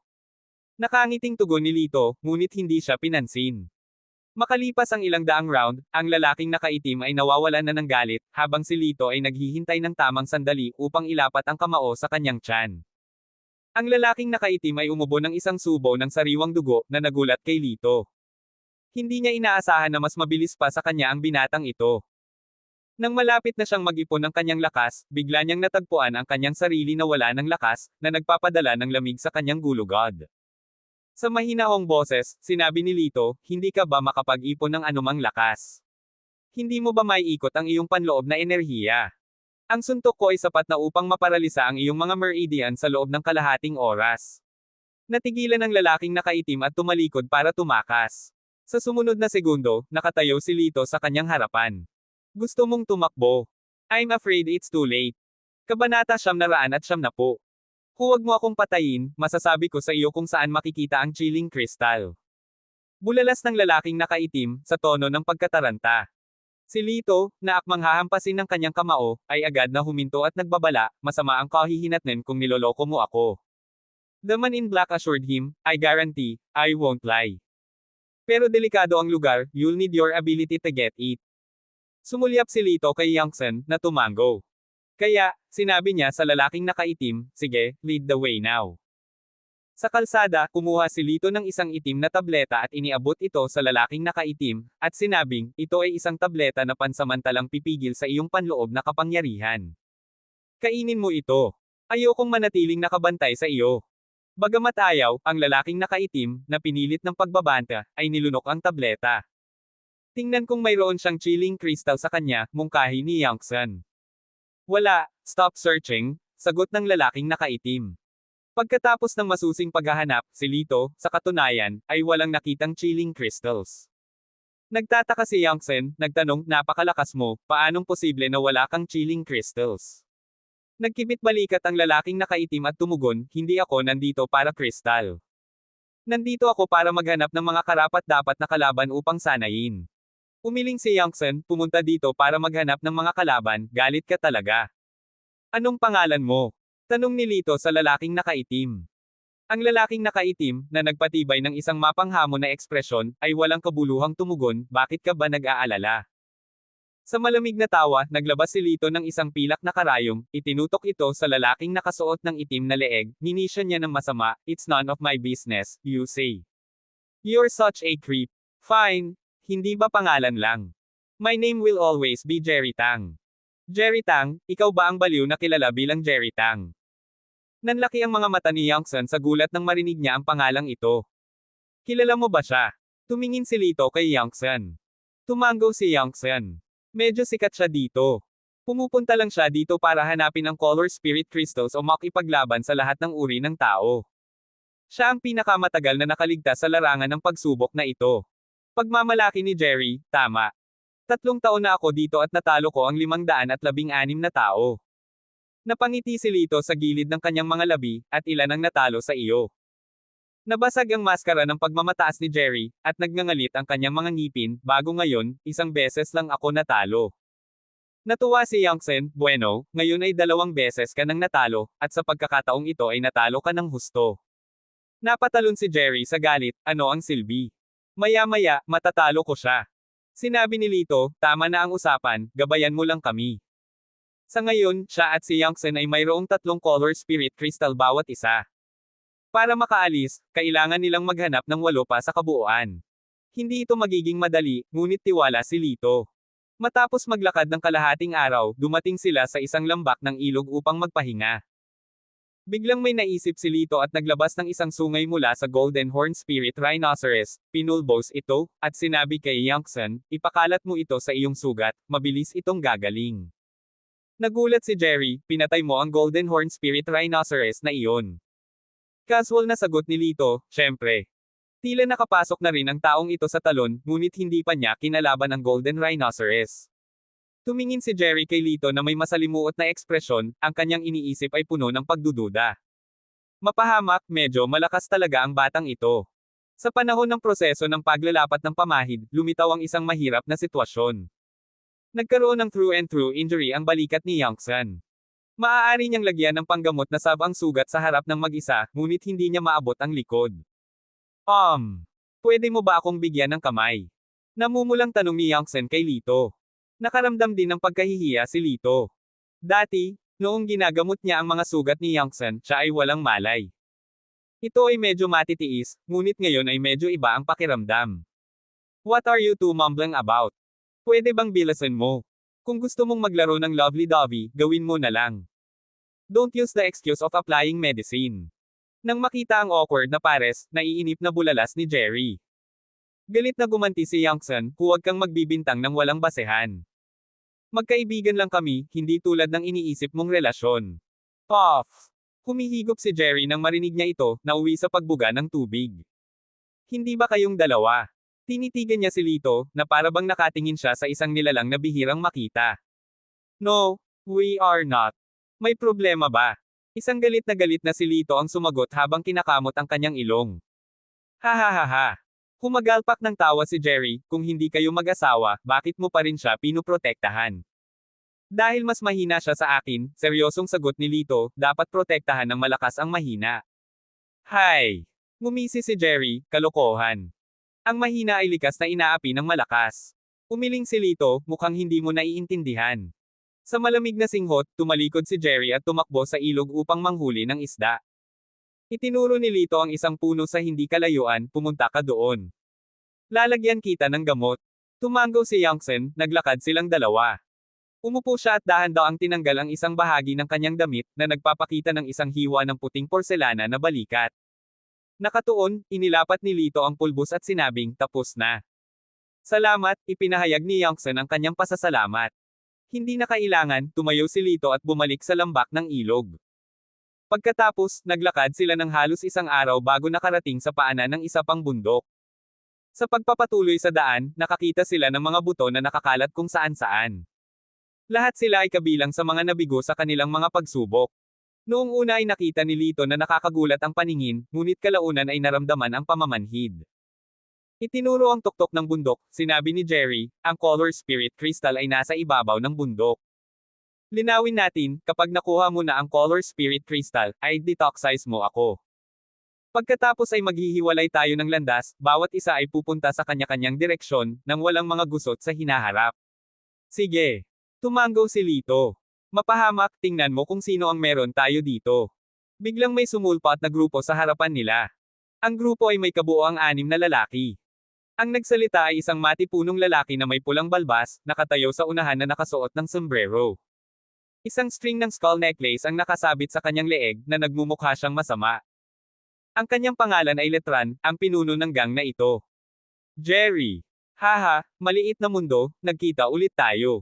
Nakangiting tugon ni Lito, ngunit hindi siya pinansin. Makalipas ang ilang daang round, ang lalaking nakaitim ay nawawalan na ng galit, habang si Lito ay naghihintay ng tamang sandali upang ilapat ang kamao sa kanyang tiyan. Ang lalaking nakaitim ay umubo ng isang subo ng sariwang dugo, na nagulat kay Lito. Hindi niya inaasahan na mas mabilis pa sa kanya ang binatang ito. Nang malapit na siyang mag-ipon ng kanyang lakas, bigla niyang natagpuan ang kanyang sarili na wala ng lakas, na nagpapadala ng lamig sa kanyang gulugod. Sa mahinahong boses, sinabi ni Lito, hindi ka ba makapag-ipon ng anumang lakas? Hindi mo ba maiikot ang iyong panloob na enerhiya? Ang suntok ko ay sapat na upang maparalisa ang iyong mga meridian sa loob ng kalahating oras. Natigilan ang lalaking nakaitim at tumalikod para tumakas. Sa sumunod na segundo, nakatayo si Lito sa kanyang harapan. Gusto mong tumakbo? I'm afraid it's too late. Kabanata 909. Huwag mo akong patayin, masasabi ko sa iyo kung saan makikita ang chilling crystal. Bulalas ng lalaking nakaitim, sa tono ng pagkataranta. Si Lito, na akmang hahampasin ng kanyang kamao, ay agad na huminto at nagbabala, masama ang kahihinatnan kung niloloko mo ako. The man in black assured him, I guarantee, I won't lie. Pero delikado ang lugar, you'll need your ability to get it. Sumulyap si Lito kay Yangsun, na tumango. Kaya, sinabi niya sa lalaking nakaitim, sige, lead the way now. Sa kalsada, kumuha si Lito ng isang itim na tableta at iniabot ito sa lalaking nakaitim, at sinabing, ito ay isang tableta na pansamantalang pipigil sa iyong panloob na kapangyarihan. Kainin mo ito. Ayokong manatiling nakabantay sa iyo. Bagamat ayaw, ang lalaking nakaitim, na pinilit ng pagbabanta, ay nilunok ang tableta. Tingnan kung mayroon siyang chilling crystal sa kanya, mungkahi ni Yangsun. Wala, stop searching, sagot ng lalaking nakaitim. Pagkatapos ng masusing paghahanap, si Lito, sa katunayan, ay walang nakitang chilling crystals. Nagtataka si Yangsun, nagtanong, napakalakas mo, paanong posible na wala kang chilling crystals? Nagkibit balikat ang lalaking nakaitim at tumugon, hindi ako nandito para crystal. Nandito ako para maghanap ng mga karapat-dapat na kalaban upang sanayin. Umiling si Yangsun, pumunta dito para maghanap ng mga kalaban, galit ka talaga. Anong pangalan mo? Tanong ni Lito sa lalaking nakaitim. Ang lalaking nakaitim, na nagpatibay ng isang mapanghamon na ekspresyon, ay walang kabuluhang tumugon, bakit ka ba nag-aalala? Sa malamig na tawa, naglabas si Lito ng isang pilak na karayom, itinutok ito sa lalaking nakasuot ng itim na leeg, ninisya niya ng masama, it's none of my business, you say. You're such a creep. Fine. Hindi ba pangalan lang? My name will always be Jerry Tang. Jerry Tang, ikaw ba ang baliw na kilala bilang Jerry Tang? Nanlaki ang mga mata ni Yangsun sa gulat nang marinig niya ang pangalang ito. Kilala mo ba siya? Tumingin si Lito kay Yangsun. Tumango si Yangsun. Medyo sikat siya dito. Pumupunta lang siya dito para hanapin ang color spirit crystals o makipaglaban sa lahat ng uri ng tao. Siya ang pinakamatagal na nakaligtas sa larangan ng pagsubok na ito. Pagmamalaki ni Jerry, tama. 3 taon na ako dito at natalo ko ang 516 na tao. Napangiti si Lito sa gilid ng kanyang mga labi, at ilan ang natalo sa iyo. Nabasag ang maskara ng pagmamataas ni Jerry, at nagngangalit ang kanyang mga ngipin, bago ngayon, isang beses lang ako natalo. Natuwa si Youngsen, bueno, ngayon ay 2 beses ka nang natalo, at sa pagkakataong ito ay natalo ka ng husto. Napatalon si Jerry sa galit, ano ang silbi? Maya-maya, matatalo ko siya. Sinabi ni Lito, tama na ang usapan, gabayan mo lang kami. Sa ngayon, siya at si Youngsen ay mayroong 3 color spirit crystal bawat isa. Para makaalis, kailangan nilang maghanap ng 8 pa sa kabuuan. Hindi ito magiging madali, ngunit tiwala si Lito. Matapos maglakad ng kalahating araw, dumating sila sa isang lambak ng ilog upang magpahinga. Biglang may naisip si Lito at naglabas ng isang sungay mula sa Golden Horn Spirit Rhinoceros, pinulbos ito, at sinabi kay Youngsen, ipakalat mo ito sa iyong sugat, mabilis itong gagaling. Nagulat si Jerry, pinatay mo ang Golden Horn Spirit Rhinoceros na iyon. Casual na sagot ni Lito, syempre. Tila nakapasok na rin ang taong ito sa talon, ngunit hindi pa niya kinalaban ang Golden Rhinoceros. Tumingin si Jerry kay Lito na may masalimuot na ekspresyon, ang kanyang iniisip ay puno ng pagdududa. Mapahamak, medyo malakas talaga ang batang ito. Sa panahon ng proseso ng paglalapat ng pamahid, lumitaw ang isang mahirap na sitwasyon. Nagkaroon ng through and through injury ang balikat ni Youngsen. Maaari niyang lagyan ng panggamot na salve ang sugat sa harap ng mag-isa, ngunit hindi niya maabot ang likod. Pwede mo ba akong bigyan ng kamay? Namumulang tanong ni Youngsen kay Lito. Nakaramdam din ng pagkahihiya si Lito. Dati, noong ginagamot niya ang mga sugat ni Youngsen, siya ay walang malay. Ito ay medyo matitiis, ngunit ngayon ay medyo iba ang pakiramdam. What are you two mumbling about? Pwede bang bilasan mo? Kung gusto mong maglaro ng lovey-dovey, gawin mo na lang. Don't use the excuse of applying medicine. Nang makita ang awkward na pares, naiinip na bulalas ni Jerry. Galit na gumanti si Youngsen, huwag kang magbibintang ng walang basehan. Magkaibigan lang kami, hindi tulad ng iniisip mong relasyon. Puff! Humihigop si Jerry nang marinig niya ito, nauwi sa pagbuga ng tubig. Hindi ba kayong dalawa? Tinitigan niya si Lito, na para bang nakatingin siya sa isang nilalang na bihirang makita. No, we are not. May problema ba? Isang galit na si Lito ang sumagot habang kinakamot ang kanyang ilong. Hahaha. Humagalpak ng tawa si Jerry, kung hindi kayo mag-asawa, bakit mo pa rin siya pinuprotektahan? Dahil mas mahina siya sa akin, seryosong sagot ni Lito, dapat protektahan ng malakas ang mahina. Hay! Ngumisi si Jerry, kalokohan. Ang mahina ay likas na inaapi ng malakas. Umiling si Lito, mukhang hindi mo naiintindihan. Sa malamig na singhot, tumalikod si Jerry at tumakbo sa ilog upang manghuli ng isda. Itinuro ni Lito ang isang puno sa hindi kalayuan, pumunta ka doon. Lalagyan kita ng gamot. Tumango si Youngsen, naglakad silang dalawa. Umupo siya at dahan-daang tinanggal ang isang bahagi ng kanyang damit, na nagpapakita ng isang hiwa ng puting porselana na balikat. Nakatuon, inilapat ni Lito ang pulbos at sinabing, tapos na. Salamat, ipinahayag ni Youngsen ang kanyang pasasalamat. Hindi na kailangan, tumayo si Lito at bumalik sa lambak ng ilog. Pagkatapos, naglakad sila ng halos isang araw bago nakarating sa paanan ng isa pang bundok. Sa pagpapatuloy sa daan, nakakita sila ng mga buto na nakakalat kung saan-saan. Lahat sila ay kabilang sa mga nabigo sa kanilang mga pagsubok. Noong una ay nakita ni Lito na nakakagulat ang paningin, ngunit kalaunan ay naramdaman ang pamamanhid. Itinuro ang tuktok ng bundok, sinabi ni Jerry, ang color spirit crystal ay nasa ibabaw ng bundok. Linawin natin, kapag nakuha mo na ang color spirit crystal, ay detoxize mo ako. Pagkatapos ay maghihiwalay tayo ng landas, bawat isa ay pupunta sa kanya-kanyang direksyon, nang walang mga gusot sa hinaharap. Sige. Tumango si Lito. Mapahamak, tingnan mo kung sino ang meron tayo dito. Biglang may sumulpa at na grupo sa harapan nila. Ang grupo ay may kabuoang 6 na lalaki. Ang nagsalita ay isang matipunong lalaki na may pulang balbas, nakatayo sa unahan na nakasuot ng sombrero. Isang string ng skull necklace ang nakasabit sa kanyang leeg, na nagmumukha siyang masama. Ang kanyang pangalan ay Letran, ang pinuno ng gang na ito. Jerry. Haha, maliit na mundo, nagkita ulit tayo.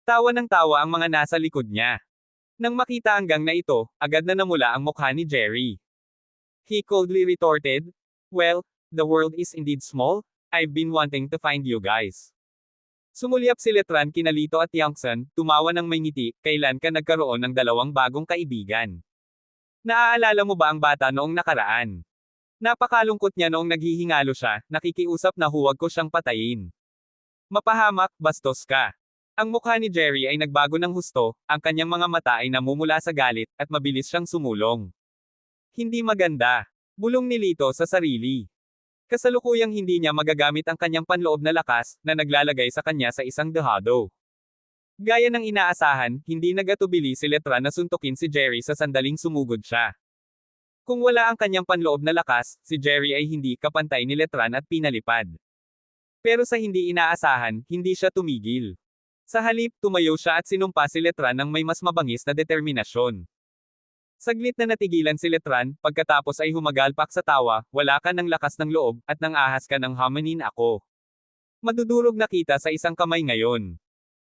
Tawa ng tawa ang mga nasa likod niya. Nang makita ang gang na ito, agad na namula ang mukha ni Jerry. He coldly retorted, well, the world is indeed small. I've been wanting to find you guys. Sumulyap si Letran kina Lito at Yangtze, tumawa ng may ngiti, kailan ka nagkaroon ng dalawang bagong kaibigan? Naaalala mo ba ang bata noong nakaraan? Napakalungkot niya noong naghihingalo siya, nakikiusap na huwag ko siyang patayin. Mapahamak, bastos ka. Ang mukha ni Jerry ay nagbago ng husto, ang kanyang mga mata ay namumula sa galit, at mabilis siyang sumulong. Hindi maganda. Bulong ni Lito sa sarili. Kasalukuyang hindi niya magagamit ang kanyang panloob na lakas, na naglalagay sa kanya sa isang dehado. Gaya ng inaasahan, hindi nagatubili si Letran na suntukin si Jerry sa sandaling sumugod siya. Kung wala ang kanyang panloob na lakas, si Jerry ay hindi kapantay ni Letran at pinalipad. Pero sa hindi inaasahan, hindi siya tumigil. Sa halip, tumayo siya at sinumpa si Letran ng may mas mabangis na determinasyon. Saglit na natigilan si Letran, pagkatapos ay humagalpak sa tawa, wala ka ng lakas ng loob, at nang ahas ka ng hamanin ako. Madudurog na kita sa isang kamay ngayon.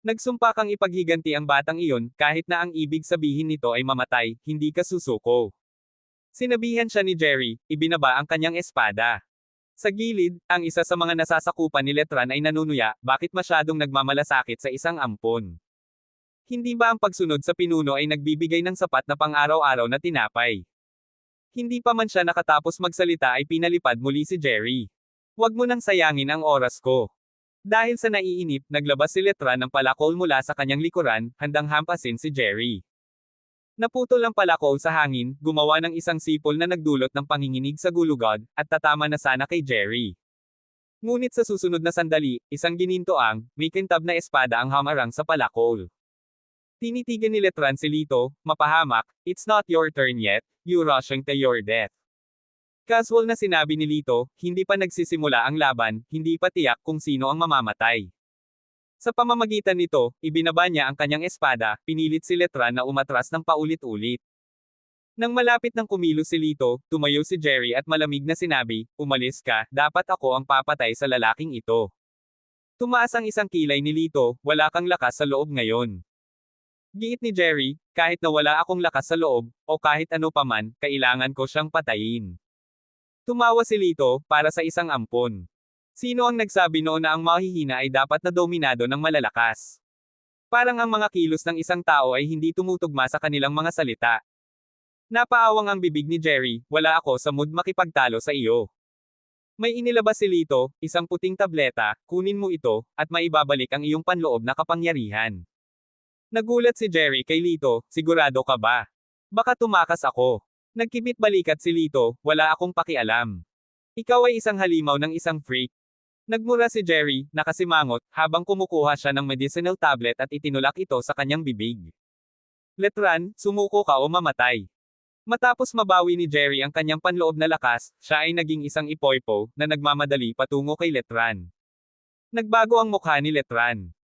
Nagsumpa kang ipaghiganti ang batang iyon, kahit na ang ibig sabihin nito ay mamatay, hindi ka susuko. Sinabihan siya ni Jerry, ibinaba ang kanyang espada. Sa gilid, ang isa sa mga nasasakupan ni Letran ay nanunuya, bakit masyadong nagmamalasakit sa isang ampon? Hindi ba ang pagsunod sa pinuno ay nagbibigay ng sapat na pang-araw-araw na tinapay? Hindi pa man siya nakatapos magsalita ay pinalipad muli si Jerry. Huwag mo nang sayangin ang oras ko. Dahil sa naiinip, naglabas si Letran ng palakol mula sa kanyang likuran, handang hampasin si Jerry. Naputol ang palakol sa hangin, gumawa ng isang sipol na nagdulot ng panginginig sa gulugod, at tatama na sana kay Jerry. Ngunit sa susunod na sandali, isang ginintoang, may kintab na espada ang hamarang sa palakol. Tinitigan ni Letran si Lito, mapahamak, it's not your turn yet, you rushing to your death. Casual na sinabi ni Lito, hindi pa nagsisimula ang laban, hindi pa tiyak kung sino ang mamamatay. Sa pamamagitan nito, ibinaba niya ang kanyang espada, pinilit si Letran na umatras ng paulit-ulit. Nang malapit ng kumilos si Lito, tumayo si Jerry at malamig na sinabi, umalis ka, dapat ako ang papatay sa lalaking ito. Tumaas ang isang kilay ni Lito, wala kang lakas sa loob ngayon. Giit ni Jerry, kahit na wala akong lakas sa loob, o kahit ano paman, kailangan ko siyang patayin. Tumawa si Lito, para sa isang ampon. Sino ang nagsabi noon na ang mahihina ay dapat na dominado ng malalakas? Parang ang mga kilos ng isang tao ay hindi tumutugma sa kanilang mga salita. Napaawang ang bibig ni Jerry, wala ako sa mood makipagtalo sa iyo. May inilabas si Lito, isang puting tableta, kunin mo ito, at maibabalik ang iyong panloob na kapangyarihan. Nagulat si Jerry kay Lito, sigurado ka ba? Baka tumakas ako. Nagkibit balikat si Lito, wala akong pakialam. Ikaw ay isang halimaw ng isang freak. Nagmura si Jerry, nakasimangot, habang kumukuha siya ng medicinal tablet at itinulak ito sa kanyang bibig. Letran, sumuko ka o mamatay. Matapos mabawi ni Jerry ang kanyang panloob na lakas, siya ay naging isang ipoypo, na nagmamadali patungo kay Letran. Nagbago ang mukha ni Letran.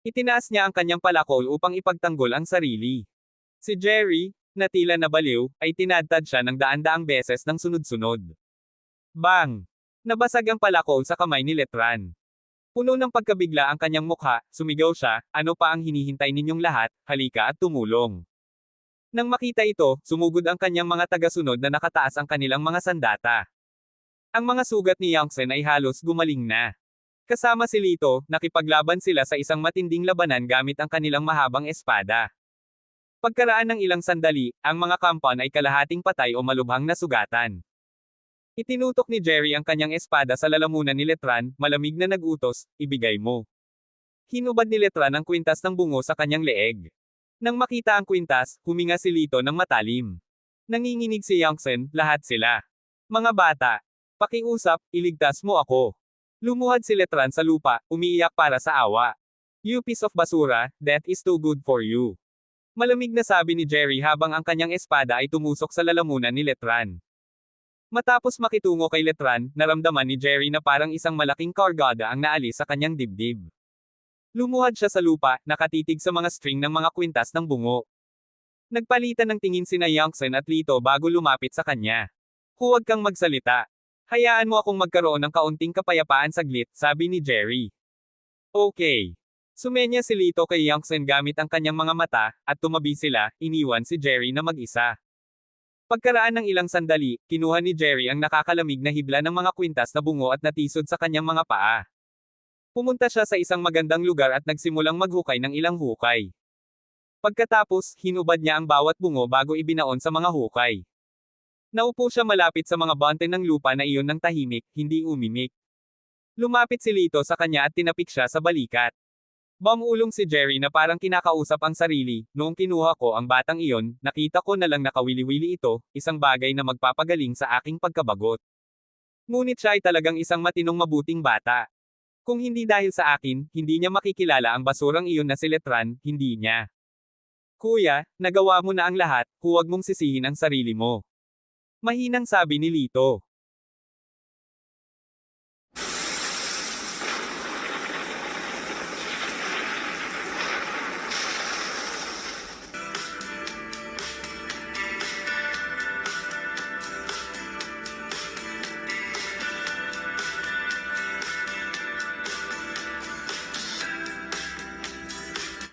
Itinaas niya ang kanyang palakol upang ipagtanggol ang sarili. Si Jerry, na tila nabaliw, ay tinadtad siya ng daan-daang beses ng sunod-sunod. Bang! Nabasag ang palakol sa kamay ni Letran. Puno ng pagkabigla ang kanyang mukha, sumigaw siya, ano pa ang hinihintay ninyong lahat, halika at tumulong. Nang makita ito, sumugod ang kanyang mga tagasunod na nakataas ang kanilang mga sandata. Ang mga sugat ni Yangtze ay halos gumaling na. Kasama si Lito, nakipaglaban sila sa isang matinding labanan gamit ang kanilang mahabang espada. Pagkaraan ng ilang sandali, ang mga kampan ay kalahating patay o malubhang nasugatan. Itinutok ni Jerry ang kanyang espada sa lalamunan ni Letran, malamig na nag-utos, ibigay mo. Hinubad ni Letran ang kwintas ng bungo sa kanyang leeg. Nang makita ang kwintas, huminga si Lito ng matalim. Nanginginig si Yangtze, lahat sila. Mga bata, pakiusap, iligtas mo ako. Lumuhad si Letran sa lupa, umiiyak para sa awa. You piece of basura, death is too good for you. Malamig na sabi ni Jerry habang ang kanyang espada ay tumusok sa lalamunan ni Letran. Matapos makitungo kay Letran, naramdaman ni Jerry na parang isang malaking kargada ang naalis sa kanyang dibdib. Lumuhad siya sa lupa, nakatitig sa mga string ng mga kwintas ng bungo. Nagpalitan ng tingin sina Yangtze at Lito bago lumapit sa kanya. Huwag kang magsalita. Hayaan mo akong magkaroon ng kaunting kapayapaan saglit, sabi ni Jerry. Okay. Sumenya si Lito kay Yangtze gamit ang kanyang mga mata, at tumabi sila, iniwan si Jerry na mag-isa. Pagkaraan ng ilang sandali, kinuha ni Jerry ang nakakalamig na hibla ng mga kwintas na bungo at natisod sa kanyang mga paa. Pumunta siya sa isang magandang lugar at nagsimulang maghukay ng ilang hukay. Pagkatapos, hinubad niya ang bawat bungo bago ibinaon sa mga hukay. Naupo siya malapit sa mga bante ng lupa na iyon ng tahimik, hindi umimik. Lumapit si Lito sa kanya at tinapik siya sa balikat. Bumulong si Jerry na parang kinakausap ang sarili, noong kinuha ko ang batang iyon, nakita ko na lang nakawili-wili ito, isang bagay na magpapagaling sa aking pagkabagot. Ngunit siya ay talagang isang matinong mabuting bata. Kung hindi dahil sa akin, hindi niya makikilala ang basurang iyon na si Letran, hindi niya. Kuya, nagawa mo na ang lahat, huwag mong sisihin ang sarili mo. Mahinang sabi ni Lito.